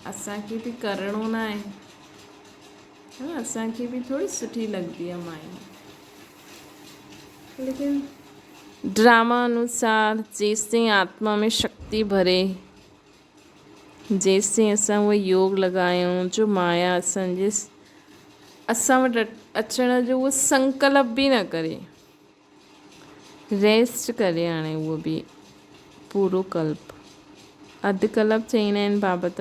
असांखे बि करिणो न आहे, है न, असांखे बि थोरी सुठी लॻंदी आहे माया, लेकिन ड्रामा अनुसार जेसिताईं आत्मा में शक्ति भरे, जेसिताईं असां उहो योग लॻायूं जो माया असां वटि अचण जो उहो संकल्प बि न करे, रेस्ट करे, हाणे उहो बि पूरो कल्प, अधु कल्प चईंदा आहिनि बाबा त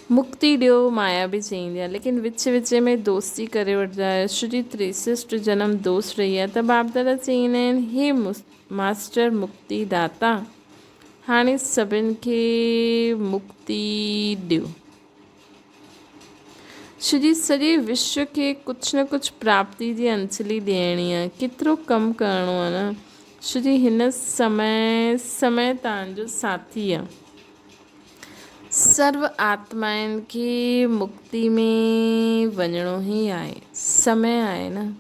मुक्ति ॾियो, माया बि चईंदी आहे, लेकिन विच विच में दोस्ती करे वठंदा आहियो, छो जी 63 जनम दोस्त रही आहे। त बाप दादा चईंदा आहिनि हे मास्टर मुक्ति दाता, हाणे सभिनि खे मुक्ति ॾियो, छो जी सॼे विश्व खे कुझु न कुझु प्राप्ति जी अंजलि ॾियणी आहे, केतिरो कमु करिणो आहे न, छो जी हिन समय तव्हांजो साथी आहे। सर्व आत्माउनि खे मुक्ति में वञिणो ई आहे, समय आहे न।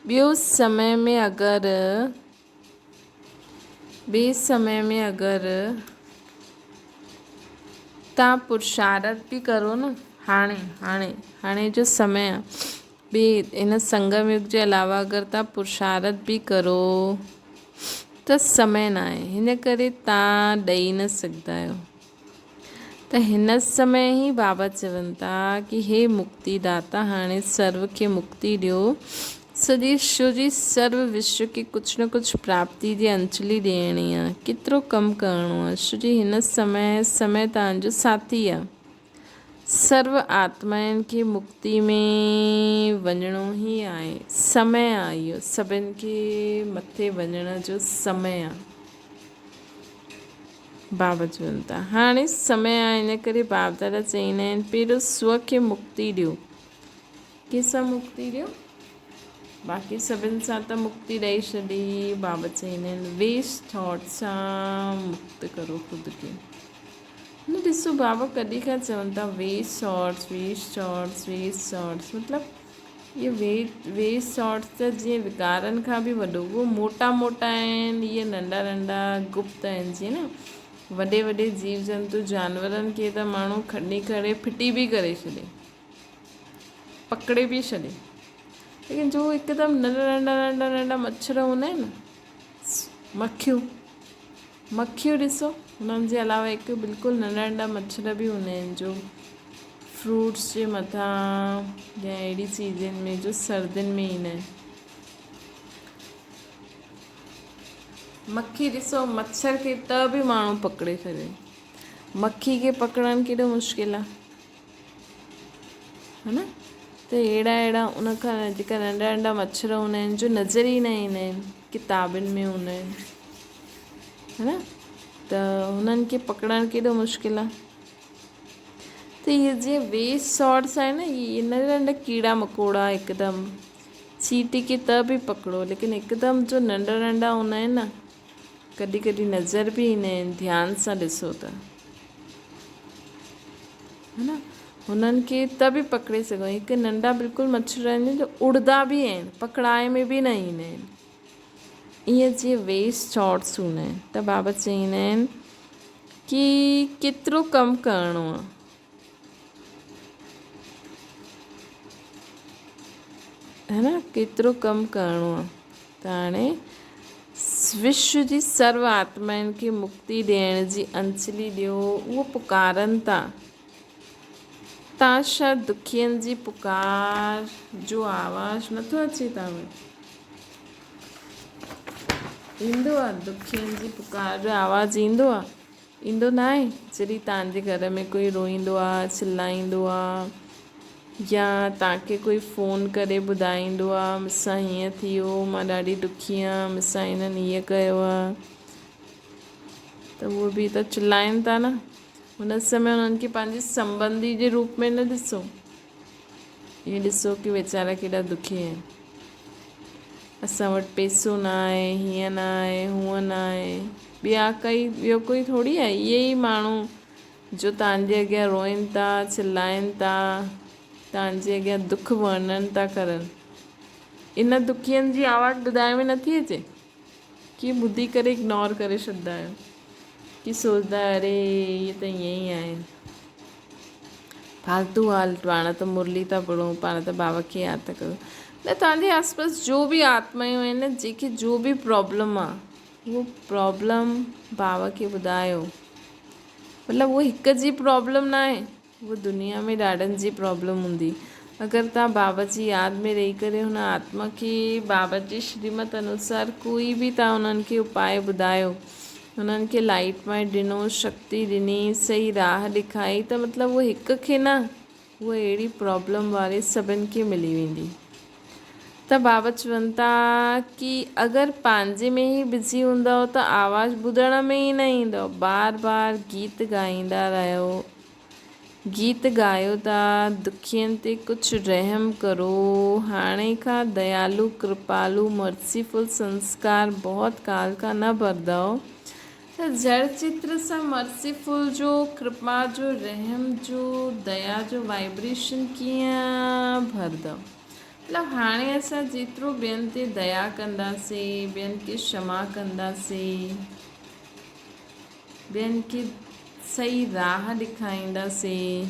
ॿियो समय में अगरि तव्हां पुरुषार्थ बि करो न, हाणे जो समय आहे, ॿिए इन संगम युग जे अलावा अगरि तव्हां पुरुषार्थ बि करो त समय न आहे, हिन करे तव्हां ॾेई न सघंदा आहियो। त हिन समय ई बाबा चवनि था कि हे मुक्ति दाता, हाणे सर्व खे मुक्ति ॾियो, सॼी शो जी सर्व विश्व खे कुझु न कुझु प्राप्ति जी अंजलि ॾियणी आहे, केतिरो कमु करिणो आहे, छो जी हिन समय तव्हांजो साथी आहे। सर्व आत्माउनि खे मुक्ति में वञिणो ई आहे, समय आहे इहो, सभिनि खे मथे वञण जो समय आहे। बाबा चवनि था हाणे समय आहे, इन करे बाप दादा चईंदा आहिनि पहिरियों स्व खे मुक्ति ॾियो। कंहिंसां मुक्ति ॾियो? बाक़ी सभिनि सां त मुक्ति ॾेई छॾी, बाबा चईंदा आहिनि वेस्ट थॉट सां मुक्त करो ख़ुदि खे। न ॾिसो बाबा कॾहिं खां चवनि था वेस्ट थॉट्स मतिलबु ये वेस्ट शॉट्स त जीअं विकारनि खां बि वॾो, उहो मोटा मोटा आहिनि, इहे नंढा नंढा गुप्त आहिनि। जीअं न वॾे वॾे जीव जंतु जानवरनि खे त माण्हू खणी करे फिटी बि करे छॾे, पकड़े बि छॾे, लेकिन जो हिकदमि नंढा नंढा नंढा नंढा मच्छर हूंदा आहिनि न, मक्खियूं ॾिसो, हुननि जे अलावा हिकु बिल्कुलु नंढा नंढा मच्छर बि हूंदा आहिनि जो फ्रूट्स जे मथां या अहिड़ी चीज़नि में जो सर्दियुनि में ईंदा आहिनि। मक्खी ॾिसो, मच्छर खे त बि माण्हू पकड़े छॾे, मक्खी खे पकड़णु केॾो मुश्किल आहे, है न? त अहिड़ा उनखां जेका नंढा नंढा मच्छर हूंदा आहिनि जो नज़र ई न ईंदा आहिनि, किताबुनि में हूंदा आहिनि, है न? त हुननि खे पकड़णु केॾो मुश्किल आहे। त इहे जीअं वेस्ट शॉट्स आहिनि न, इहे नंढा नंढा कीड़ा मकोड़ा हिकदमि चीटी खे त बि पकड़ो, लेकिन हिकदमि जो नंढा नंढा हूंदा आहिनि न, कॾहिं कॾहिं नज़र बि ईंदा आहिनि, ध्यान सां ॾिसो त, है न? हुननि खे त बि पकड़े सघो। हिकु नंढा बिल्कुलु मच्छर आहिनि जो उड़ंदा बि आहिनि, पकड़ाए में बि न ईंदा आहिनि। ईअं जीअं वेस्ट शॉट्स हूंदा आहिनि, त बाबा चवंदा आहिनि कि केतिरो कमु करिणो आहे, है न? केतिरो कमु करिणो आहे। त हाणे विश्व जी सर्व आत्माउनि खे मुक्ति ॾियण जी अंजलि ॾियो, उहो पुकारनि था। तव्हां छा दुखियनि जी पुकार जो आवाज़ु नथो अचे तव्हां वटि? ईंदो आहे दुखियनि जी पुकार जो आवाज़ु? ईंदो आहे? ईंदो न आहे? जॾहिं तव्हांजे घर में कोई रोईंदो आहे, चिल्लाईंदो आहे, या तव्हांखे कोई फ़ोन करे ॿुधाईंदो आहे मूंसां हीअं थी वियो, मां ॾाढी दुखी आहियां, मूंसां हिननि हीअं कयो आहे, त उहे बि त चिल्लाइनि था न। हुन समय उन्हनि खे पंहिंजे संबंधी जे रूप में न ॾिसो, इहे ॾिसो कि वीचारा केॾा दुखी आहिनि, असां वटि पैसो न आहे, हीअं न आहे, हूअं न आहे। ॿियो कोई थोरी आहे, इहे ई माण्हू जो तव्हांजे अॻियां रोइनि था, चिल्लाइनि था, तव्हांजे अॻियां दुख वर्णन था करनि। इन दुखियनि जी आवाज़ु ॿुधाए में नथी अचे कि ॿुधी करे इग्नोर करे छॾंदा आहियो, कि सोचंदा अरे इहे त ईअं ई आहिनि, फालतू हाल, पाण त मुरली था पढ़ूं, पाण त बाबा खे यादि था करूं। न, तव्हांजे आसपास जो बि आत्मायूं आहिनि, जंहिंखे जो बि प्रॉब्लम आहे, उहो प्रॉब्लम बाबा खे ॿुधायो। मतिलबु उहो हिक जी प्रॉब्लम न आहे, उहो दुनिया में ॾाढनि जी प्रॉब्लम हूंदी। अगरि तव्हां बाबा जी यादि में रही करे हुन आत्मा खे बाबा जी श्रीमत अनुसार कोई बि तव्हां उन्हनि खे उपाय ॿुधायो, हुननि खे लाइट माइट ॾिनो, शक्ति ॾिनी, सही राह ॾेखारी, त मतिलबु उहो हिक खे न, उहा अहिड़ी प्रॉब्लम वारे सभिनि खे मिली वेंदी। त बाबा चवनि था कि अगरि पंहिंजे में ई बिज़ी हूंदव त आवाज़ु ॿुधण में ई न ईंदव, बार बार गीत ॻाईंदा रहियो, गीत ॻायो था, दुखियनि ते कुझु रहम करो, हाणे खां दयालु कृपालु मर्सीफुल संस्कार बहुत काल खां न भरंदव, त जड़ चित्र सां मर्सीफुल जो, कृपा जो, रहम जो, दया जो वाइब्रेशन कीअं भरंदव। मतिलबु हाणे असां जेतिरो ॿियनि ते दया कंदासीं, ॿियनि खे क्षमा कंदासीं, ॿियनि खे सही राह ॾेखारींदासीं,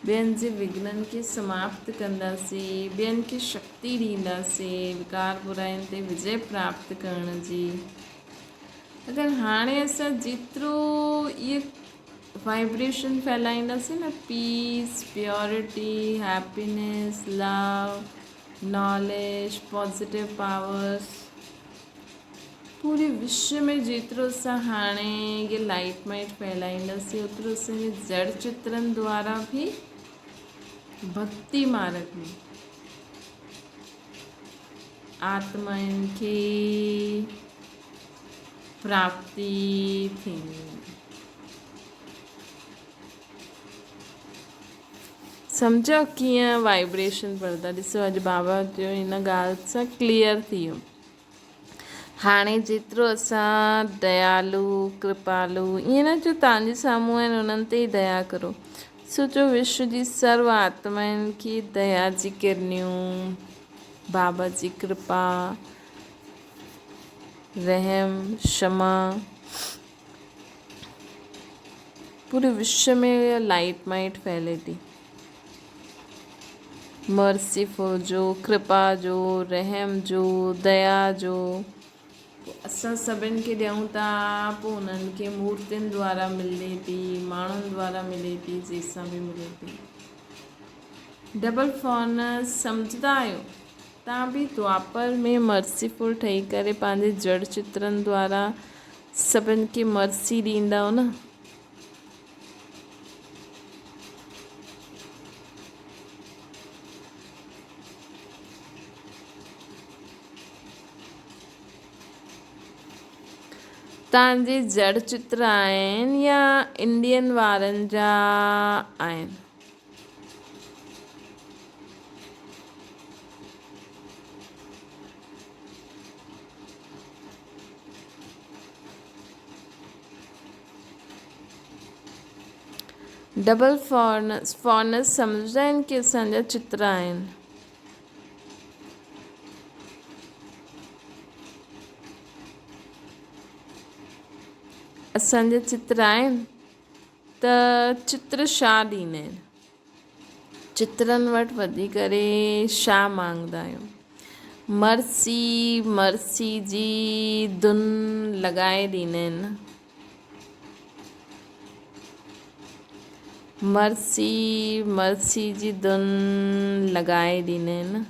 ॿियनि जे विघ्ननि खे समाप्त कंदासीं, ॿियनि खे शक्ति ॾींदासीं विकार बुराइनि ते विजय प्राप्त करण जी। अगरि हाणे असां जेतिरो इहे वाइब्रेशन फैलाईंदासीं न, peace, purity, happiness, love, knowledge, positive powers, पूरे विश्व में जेतिरो असां हाणे इहे लाइट माइट फैलाईंदासीं, ओतिरो असांजे जड़ चित्रनि द्वारा बि भक्ति मार्ग में आत्माउनि खे प्राप्ति थींदी। सम्झो कीअं वाइब्रेशन पड़ंदा। ॾिसो अॼु बाबा जो हिन ॻाल्हि सां क्लियर थी वियो। हाणे जेतिरो असां दयालु कृपालु, ईअं न जो तव्हांजे साम्हूं आहिनि उन्हनि ते ई दया करो, सोचो विश्व जी सर्व आत्माउनि खे दया जी किरनियूं, बाबा जी कृपा, रहम, क्षमा, पूरे विश्व में लाइट माइट फैले थी। मर्सीफुल जो, कृपा जो, रहम जो, दया जो, असां सभिनि खे ॾियूं था, पोइ उन्हनि खे मूर्तियुनि द्वारा मिले थी, माण्हुनि द्वारा मिले थी, जंहिंसां बि मिले थी। डबल फॉर्नस सम्झंदा आहियो? तव्हां बि द्वापर में मर्सीफुल ठही करे पंहिंजे जड़ चित्रनि द्वारा सभिनि खे मर्सी ॾींदा न। तव्हांजे जड़ चित्र आहिनि या इंडियन वारनि जा आहिनि? डबल फॉर्नस सम्झंदा आहिनि कि असांजा चित्र आहिनि। असांजा चित्र आहिनि त चित्र छा ॾींदा आहिनि? चित्रनि वटि वधी करे छा मांगदा आहियूं? मर्सी जी धुन लॻाए ॾींदा आहिनि। मर्सी जी धुन लॻाए ॾींदा आहिनि।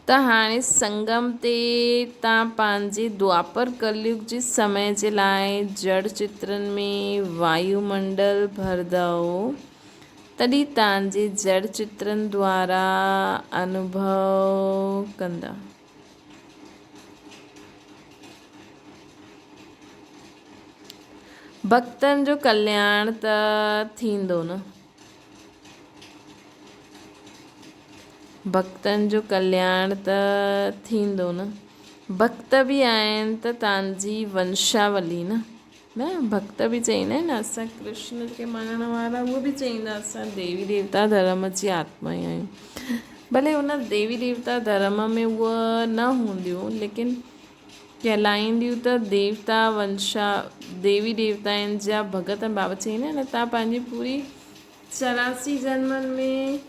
त हाणे संगम ते तव्हां पंहिंजे द्वापर कलयुग जे समय जे लाइ जड़ चित्रनि में वायुमंडल भरदव, तॾहिं तव्हांजे जड़ चित्रनि द्वारा अनुभव कंदा। भक्तनि जो कल्याण त थींदो न। भक्तनि जो कल्याण त थींदो न। भक्त बि आहिनि त तव्हांजी वंशावली न भक्त बि चईंदा आहिनि न, असां कृष्ण खे मञण वारा उहे बि चईंदा असां देवी देवता धर्म जी आत्मा ई आहियूं। भले उन देवी देवता धर्म में उहा न हूंदियूं, लेकिन कहलाईंदियूं त देवता वंशा देवी देवताउनि जा भगत। बाबा चईंदा आहिनि न, तव्हां पंहिंजी पूरी 84 जन्मनि में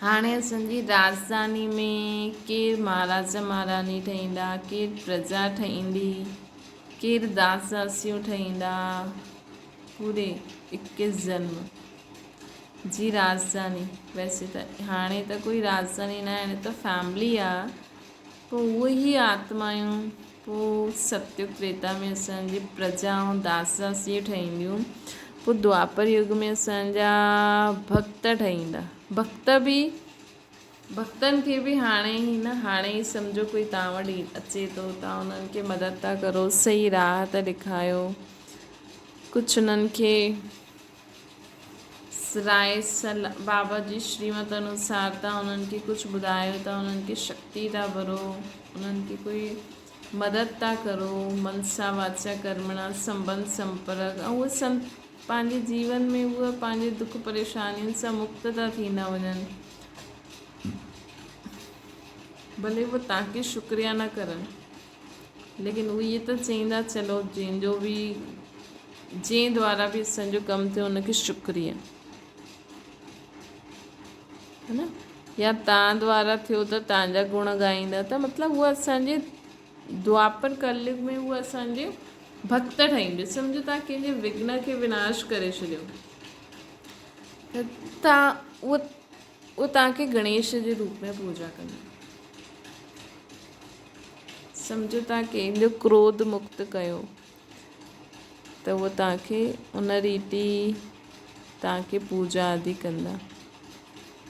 हाणे असांजी राजधानी में केरु महाराजा महारानी ठहींदा, केरु प्रजा ठहींदी, केरु दास दासियूं ठहींदा, पूरे 21 जन्म जी राजधानी। वैसे त हाणे त कोई राजधानी न आहे, हाणे त फैमिली आहे, पोइ उहे ई आत्मायूं पोइ सत्युग त्रेता में असांजी प्रजा ऐं दास दासी ठहींदियूं। पोइ द्वापर युग में असांजा भक्त ठहींदा। भक्तनि खे बि हाणे ई न, हाणे ई सम्झो कोई तव्हां वटि अचे थो, तव्हां उन्हनि खे मदद था करो, सही राह था ॾेखारियो, कुझु उन्हनि खे बाबा जी श्रीमत अनुसार तव्हां उन्हनि खे कुझु ॿुधायो था, उन्हनि खे शक्ति था भरो, उन्हनि खे कोई मदद था करो, मनसा वाचा कर्मणा संबंध संपर्क, ऐं उहे पंहिंजे जीवन में उहे पंहिंजे दुख परेशानियुनि सां मुक्त था थींदा वञनि। भले उहे तव्हांखे शुक्रिया न करनि, लेकिन उहे इहे त चईंदा चलो जंहिंजो बि जंहिं द्वारा बि असांजो कमु थियो उनखे शुक्रिया, है न। या तव्हां द्वारा थियो त तव्हांजा गुण ॻाईंदा, त मतिलबु उहे असांजे द्वापर कलयुग में उहे असांजे भक्त ठाहींदे। सम्झो तव्हां कंहिंजे विघ्न खे विनाश करे छॾियो त तव्हां उहो तव्हांखे गणेश जे रूप में पूजा कंदा। सम्झो तव्हां कंहिंजो क्रोध मुक्त कयो त उहो तव्हांखे उन रीति तव्हांखे पूजा आदि कंदा,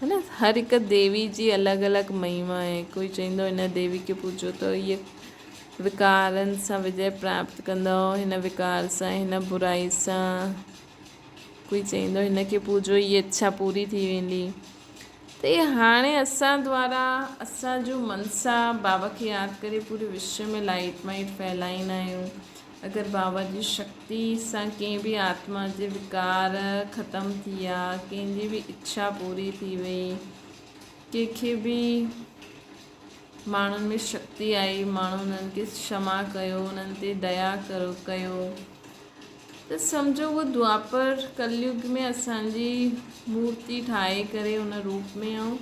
है न। हर हिकु देवी जी अलॻि अलॻि महिमा आहे। कोई चईंदो हिन देवी खे पूजो त इहे विकारनि सां विजय प्राप्त कंदव, हिन विकार सां, हिन बुराई सां। कोई चईंदो हिन खे पूजो, इहा इच्छा पूरी थी वेंदी। त इहे हाणे असां द्वारा असांजो मनसा बाबा खे यादि करे पूरे विश्व में लाइट माइट फैलाईंदा आहियूं। अगरि बाबा जी शक्ति सां कंहिं बि आत्मा जे विकार ख़तमु थी विया, कंहिंजी बि इच्छा पूरी थी वई, कंहिंखे बि माण्हुनि में शक्ति आई, माण्हू उन्हनि खे क्षमा कयो, उन्हनि ते दया कयो, त सम्झो उहो द्वापर कलयुग में असांजी मूर्ति ठाहे करे उन रूप में ऐं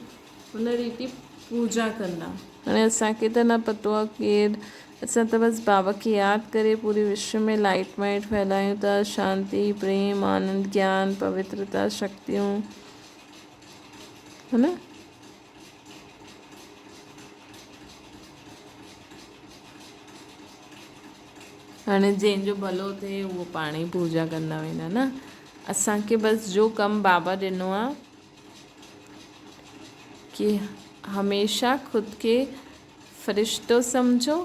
उन रीति पूजा कंदा। हाणे असांखे त न पतो आहे केरु, असां त बसि बाबा खे यादि करे पूरे विश्व में लाइट वाइट फैलायूं था, शांति, प्रेम, आनंद, ज्ञान, पवित्रता, शक्तियूं, है न। हाणे जंहिंजो भलो थिए उहो पाण ई पूजा कंदा वेंदा न। असांखे बसि जो कमु बाबा ॾिनो आहे कि हमेशा ख़ुदि खे फ़रिश्तो सम्झो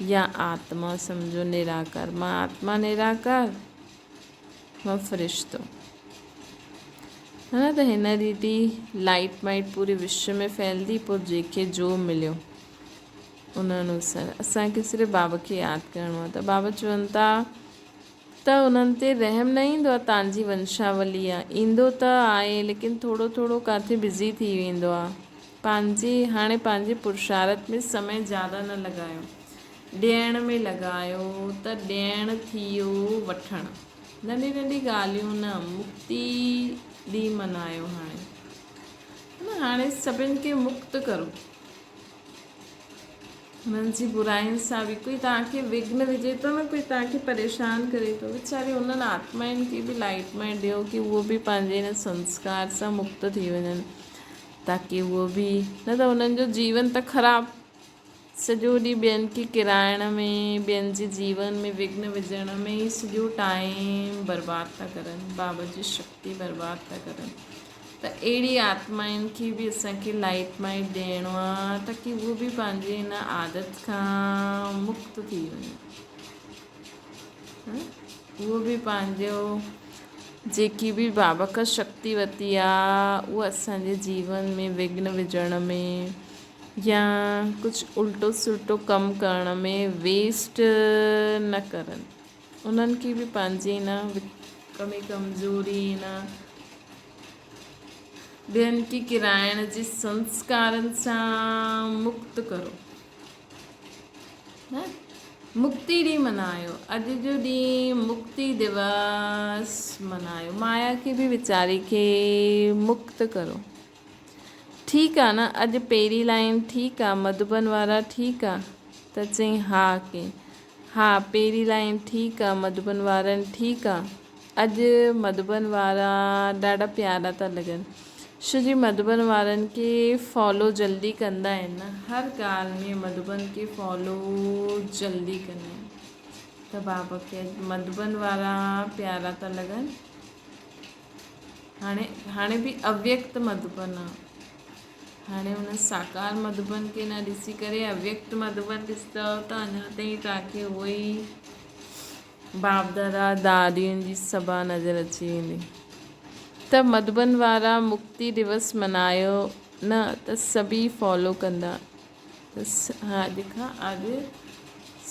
या आत्मा सम्झो, निराकार। मां आत्मा निराकार, मां फ़रिश्तो, है न। त हिन रीति लाइट वाइट पूरे विश्व में फैलंदी, पोइ जंहिंखे जो मिलियो उन अनुसार असांखे सिर्फ़ु बाबा खे यादि करिणो आहे। त बाबा चवनि था त उन्हनि ते रहम न ईंदो आहे, तव्हांजी वंशावली आहे, ईंदो त आहे लेकिन थोरो थोरो किथे बिज़ी थी वेंदो आहे। पंहिंजे पुरुषार्थ में समय ज़्यादा न लॻायो, ॾियण में लॻायो त ॾियण थी वियो वठणु, नंढी नंढी ॻाल्हियूं न, मुक्ति ॾींहुं मल्हायो। हाणे सभिनि खे मुक्त करो हुननि जी बुराइयुनि सां बि। कोई तव्हांखे विघ्न विझे थो न, कोई तव्हांखे परेशान करे थो, वीचारे उन्हनि आत्माउनि खे बि लाइट में ॾियो कि उहो बि पंहिंजे हिन संस्कार सां मुक्त थी वञनि, ताकी उहो बि न त उन्हनि जो जीवन त ख़राबु, सॼो ॾींहुं ॿियनि खे किराइण में, ॿियनि जे जीवन में विघ्न विझण में ई सॼो टाइम बर्बादु था करनि, बाबा जी शक्ति बर्बादु था करनि। त अहिड़ी आत्माउनि खे बि असांखे लाइट माइट ॾियणो आहे ताकी उहो बि पंहिंजे हिन आदत खां मुक्त थी वञे। उहो बि पंहिंजो जेकी बि बाबा खां शक्ति वरिती आहे उहा असांजे जीवन में विघ्न विझण में या कुझु उल्टो सुल्टो कमु करण में वेस्ट न करनि। उन्हनि खे बि पंहिंजी न कमज़ोरी न ॿियनि खे किराइण जे संस्कारनि सां मुक्त करो न। मुक्ति ॾींहुं मल्हायो, अॼु जो ॾींहुं मुक्ति दिवस मल्हायो, माया खे बि वीचारी खे मुक्त करो। ठीकु आहे न। अॼु पहिरीं लाइन ठीकु आहे, मधुबन वारा ठीकु आहे त चई हा के हा, पहिरीं लाइन ठीकु आहे, मधुबन वारनि ठीकु आहे। अॼु मधुबन वारा ॾाढा प्यारा था लॻनि, छो जी मधुबन वारनि खे फॉलो जल्दी कंदा आहिनि न, हर ॻाल्हि में मधुबन खे फॉलो जल्दी कंदा आहिनि। त बाबा खे मधुबन वारा प्यारा था लॻनि। हाणे बि अव्यक्त मधुबन आहे, हाणे हुन साकार मधुबन खे न ॾिसी करे अव्यक्त मधुबन ॾिसंदव त अञा ताईं तव्हांखे उहो ई बाप दादा दादियुनि जी सभा नज़र अची वेंदी। त मधुबन वारा मुक्ति दिवस मल्हायो न त सभी फॉलो कंदा। त हा ॾिखां अॼु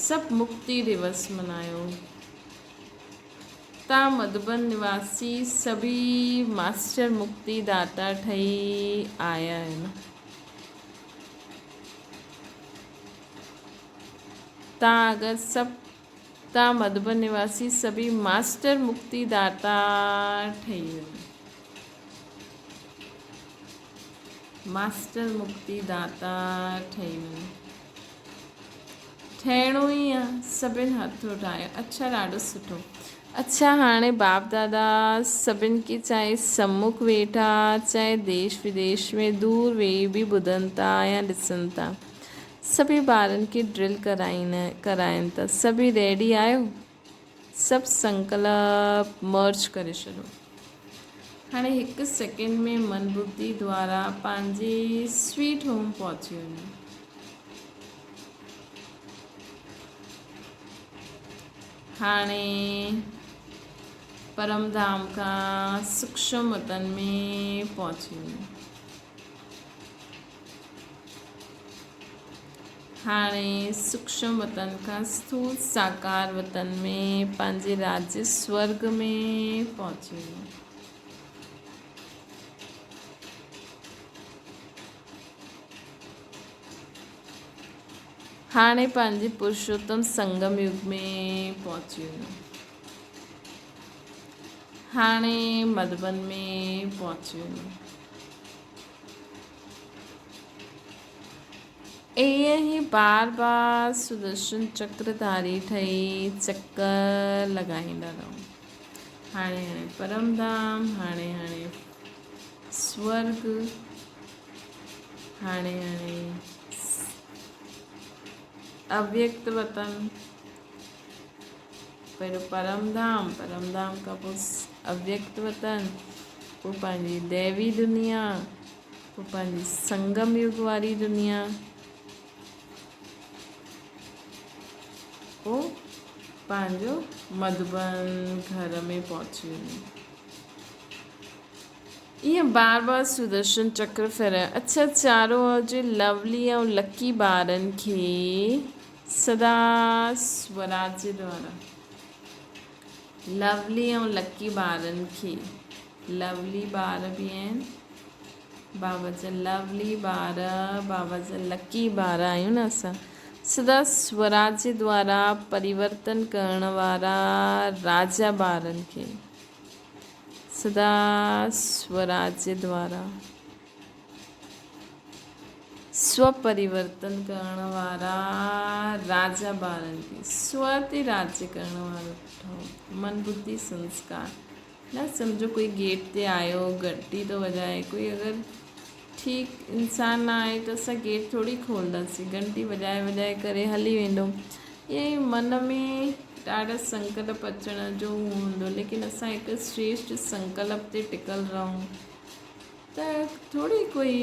सभु मुक्ति दिवस मल्हायो। तव्हां मधुबन निवासी सभी मास्टर मुक्ति दाता ठही आया आहिनि। तव्हां मधुबन निवासी सभी मास्टर मुक्ति दाता ठही वञो। मास्टर मुक्ति दाता ठही वञो, ठहिणो ई आहे, सभिनि हथ उठायो। अच्छा, ॾाढो सुठो। अच्छा, हाणे बाप दादा सभिनि खे चाहे सम्मुख वेठा चाहे देश विदेश में दूर वेही बि ॿुधनि था या ॾिसनि था, सभी ॿारनि खे ड्रिल कराइनि था। सभी रेडी आहियो? सभु संकल्प मर्ज करे छॾो। हाणे हिकु सेकेंड में मन बुद्धि द्वारा पंहिंजे स्वीट होम पहुची वञो। हाणे परम धाम खां सूक्ष्म वतन में पहुची वञो। हाणे सूक्ष्म वतन खां स्थूल साकार वतन में पंहिंजे राज्य स्वर्ग में पहुची वियो। हाणे पंहिंजे पुरुषोत्तम संगम युग में पहुची वियो। हाणे मधुबन में पहुची वियो। ईअं ई बार बार सुदर्शन चक्रधारी ठही चक्कर लॻाईंदा रहो। हाणे हाणे परमधाम, हाणे हाणे स्वर्ग, हाणे हाणे अव्यक्त वतन। पहिरियों परमधाम, परमधाम खां पोइ अव्यक्त वतन, पोइ पंहिंजी दैवी दुनिया, पोइ पंहिंजी संगम युग वारी दुनिया, पोइ पंहिंजो मधुबन घर में पहुची वञे। ईअं बार बार सुदर्शन चक्र फेरायो। अच्छा, चारों ओर जे लवली ऐं लकी ॿारनि खे सदा स्वराज्य द्वारा, लवली ऐं लकी ॿारनि खे, लवली ॿार बि आहिनि, बाबा जा लवली ॿार, बाबा जा लकी ॿार आहियूं न असां। सदा स्वराज्य द्वारा परिवर्तन करण वारा राजा ॿारनि खे, सदा स्वराज्य द्वारा स्वपरिवर्तन करण वारा राजा ॿारनि खे, स्व ते राज्य करण वारो ठहो। मन बुद्धि संस्कार न सम्झो कोई गेट ते आयो, घंटी थो वॼाए, कोई अगरि ठीकु इंसान न आहे त असां गेट थोरी खोलंदासीं, घंटी वॼाए वॼाए करे हली वेंदो। ईअं ई मन में ॾाढा संकल्प अचण जो हूंदो, लेकिन असां हिकु श्रेष्ठ संकल्प ते टिकल रहूं त थोरी कोई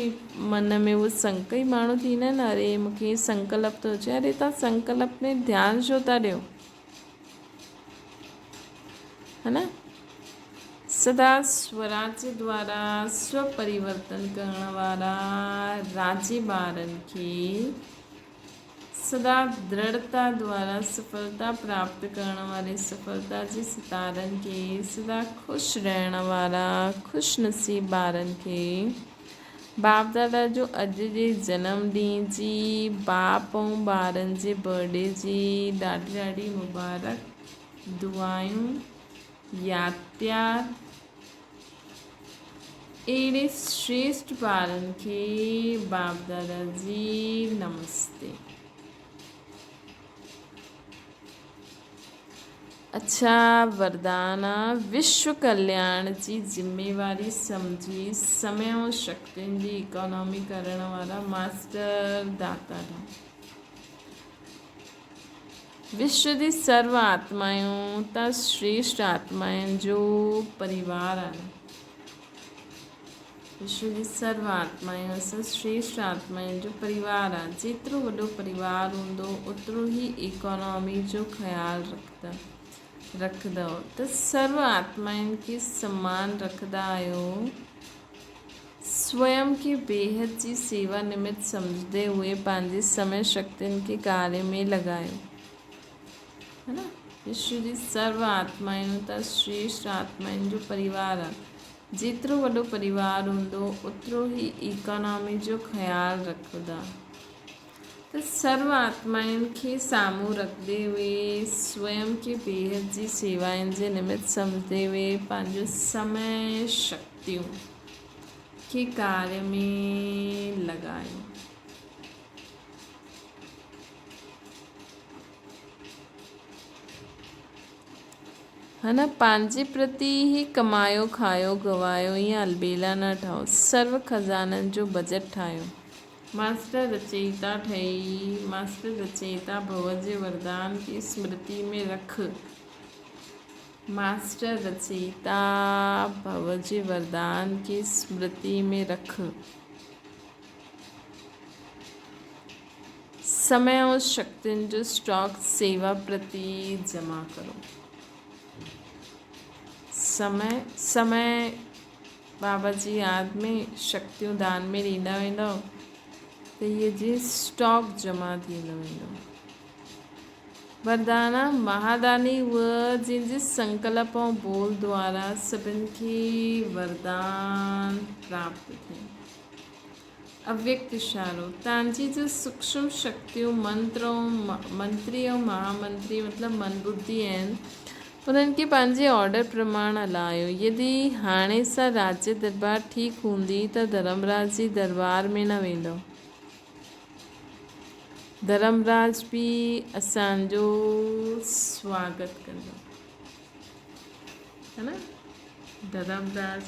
मन में उहो कई माण्हू थींदा आहिनि, अरे मूंखे संकल्प थो अचे, अरे तव्हां संकल्प में ध्यानु छो था ॾियो, है न। सदा स्वराज्य द्वारा स्वपरिवर्तन करण वारा राज्य ॿारनि खे, सदा दृढ़ता द्वारा सफलता प्राप्त करण वारे सफलता जे सितारनि खे, सदा ख़ुशि रहण वारा ख़ुशि नसीब ॿारनि खे बाप दादा जो अॼु जे जनमॾींहं जी, बाप ऐं ॿारनि जे बर्थडे जी ॾाढी ॾाढी मुबारक दुआयूं, यादि प्यार। अहिड़े श्रेष्ठ ॿारनि खे बाप दादा जी नमस्ते। अच्छा, वरदान विश्व कल्याण जी जिम्मेवारी सम्झी समय ऐं शक्तियुनि जी इकोनॉमी करण वारा मास्टर दाता ठहो। विश्व जी सर्व आत्मायूं त श्रेष्ठ आत्माउनि जो परिवार आहे। विश्व जी सर्व आत्मायूं असां श्रेष्ठ आत्माउनि जो परिवार आहे। जेतिरो वॾो परिवार हूंदो ओतिरो ई इकोनॉमी जो ख़्यालु रखंदव त सर्व आत्माउनि खे सम्मान रखंदा आहियो। स्वयं खे बेहद जी सेवा निमित्त सम्झंदे हुए पंहिंजे समय शक्तियुनि खे कार्य में लॻायो, है न। विश्व जी सर्व आत्माउं त श्रेष्ठ आत्माउनि जो परिवार आहे। जेतिरो वॾो परिवार हूंदो ओतिरो ई इकोनॉमी जो ख़्यालु रखंदा। त सर्व आत्माउनि खे साम्हूं रखंदे हुए, स्वयं खे बेहद जी सेवाउनि जे निमित्त सम्झंदे हुए पंहिंजो समय शक्तियूं खे कार्य में लॻायो। है न। पंहिंजे प्रति ई कमायो खायो गवायो, ईअं अलबेला न ठहो। सर्व खज़ाननि जो बजट ठाहियो। मास्टर रचयिता ठही, मास्टर रचयिता भव जे वरदान की स्मृति में रख। मास्टर रचयिता भव जे वरदान की स्मृति में रख। समय और शक्तियुनि जो स्टॉक सेवा प्रति जमा करो। समय बाबा जी यादि में शक्तियूं दान में ॾींदा वेंदव। त इहे जी स्टॉक जमा थींदो वेंदो। वरदान महादानी उहा जंहिंजे संकल्प ऐं बोल द्वारा सभिनि खे वरदान प्राप्त थिए। अव्यक्त इशारो तव्हांजी जो सूक्ष्म शक्तियूं मंत्री ऐं महामंत्री मतिलबु मन बुद्धि आहिनि, उन्हनि खे पंहिंजे ऑर्डर प्रमाण हलायो। यदि हाणे सां राज्य दरबार ठीकु हूंदी त धर्मराज जी दरबार में न वेंदो। धर्मराज बि असांजो स्वागत कंदो, है न। धर्मराज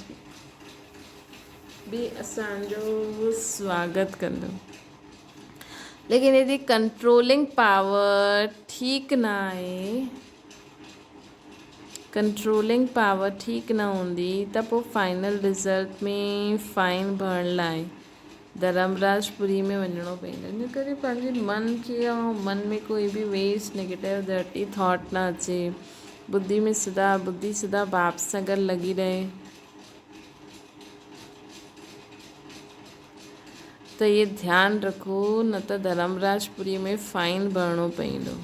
भी असांजो स्वागत कंदो। लेकिन यदि कंट्रोलिंग पावर ठीक न आहे, कंट्रोलिंग पावर ठीक न हूंदी त पोइ फाइनल रिज़ल्ट में फाइन भरण लाइ धर्मराजपुरी में वञिणो पवंदो। इन करे पंहिंजे मन खे ऐं मन में कोई बि वेस्ट नेगेटिव डर्टी थॉट न अचे, बुद्धि सदा बाप सां गॾु लॻी रहे। त ये ध्यानु रखो, न त धर्मराजपुरी में फाइन भरणो पवंदो।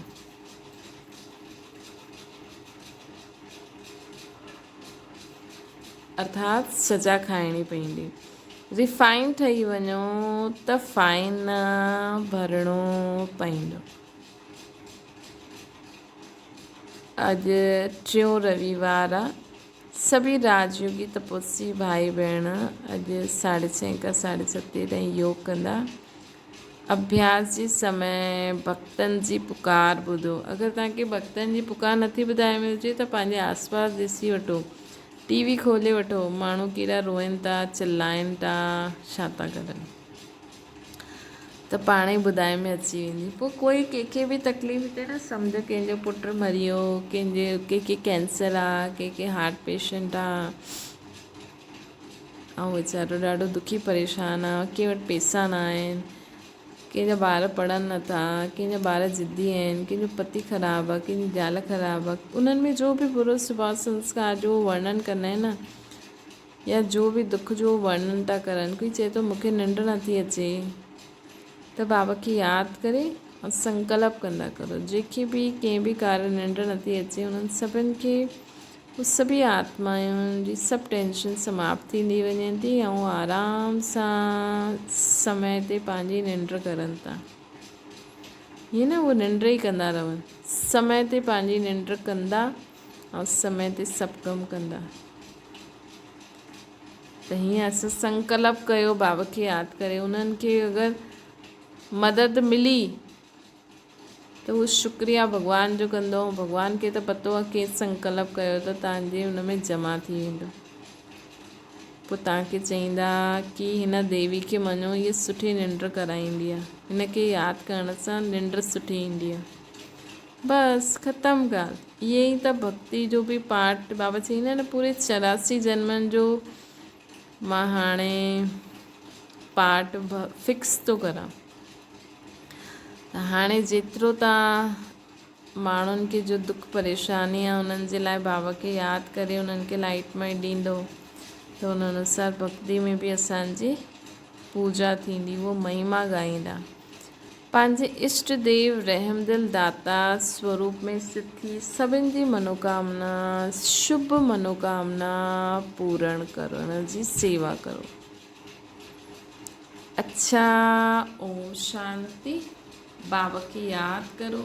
अर्थात सजा खाइणी पवंदी। रिफाइन ठही वञो त फाइन न भरणो पवंदो। अॼु टियों रविवार आहे। सभी राजयोगी तपस्वी भाई भेण अॼु 6:30 खां 7:30 ताईं योग कंदा। अभ्यास जे समय भक्तनि जी पुकार ॿुधो। अगरि तव्हांखे भक्तनि जी पुकार नथी ॿुधाए में हुजे त पंहिंजे आसपास ॾिसी वठो, टीवी खोले वठो, माण्हू कहिड़ा रोइनि था, चिल्लाइनि था, छा था करनि, त पाण ई ॿुधाए में अची वेंदी। पोइ कोई कंहिंखे बि तकलीफ़ थिए न, सम्झ कंहिंजो पुटु मरी वियो, कंहिंखे कैंसर आहे, कंहिंखे हार्ट पेशेंट आहे ऐं वीचारो ॾाढो दुखी परेशान आहे, कंहिं वटि पैसा न आहिनि, कंहिंजा ॿार पढ़नि नथा, कंहिंजा ॿार ज़िद्दी आहिनि, कंहिंजो पति ख़राबु आहे, कंहिंजी ज़ाल ख़राबु आहे, उन्हनि में जो बि बुरो स्वभाव संस्कार जो वर्णन कंदा आहिनि न, या जो बि दुख जो वर्णन था करनि, कोई चए थो मूंखे निंड नथी अचे, त बाबा खे यादि करे ऐं संकल्प कंदा करो। जंहिंखे बि कंहिं बि कारण निंड नथी अचे, उन्हनि सभिनि खे उहे सभी आत्माउनि जी सभु टेंशन समाप्त थींदी वञे थी ऐं आराम सां समय ते पंहिंजी निंड करनि था। हीअं न उहे निंड ई कंदा रहनि, समय ते पंहिंजी निंड कंदा ऐं समय ते सभु कमु कंदा। त हीअं असां संकल्प कयो बाबा खे यादि करे। उन्हनि खे अगरि मदद मिली त उहो शुक्रिया भॻवान जो कंदो। भॻवान खे त पतो आहे कंहिं संकल्प कयो त तव्हांजे हुन में जमा थी वेंदो। पोइ तव्हांखे चईंदा कि हिन देवी खे मञो, हीअ सुठी निंड कराईंदी आहे, हिन खे यादि करण सां निंड सुठी ईंदी आहे। बसि ख़तमु ॻाल्हि। इहे ई त भक्ति जो बि पाठ बाबा चईंदा आहिनि, पूरे 84 जन्मनि जो मां हाणे पाठ फिक्स थो करां। त हाणे जेतिरो तव्हां माण्हुनि खे जो दुख परेशानी आहे उन्हनि जे लाइ बाबा खे यादि करे उन्हनि खे लाइटमाइट ॾींदो, त उन अनुसार भक्ति में बि असांजी पूजा थींदी, उहो महिमा ॻाईंदा। पंहिंजे इष्ट देव रहमदिल दाता स्वरूप में स्थित थी सभिनि जी मनोकामना, शुभ मनोकामना पूर्ण करण जी सेवा करो। अच्छा, ओम शांति। बाबा की याद करो।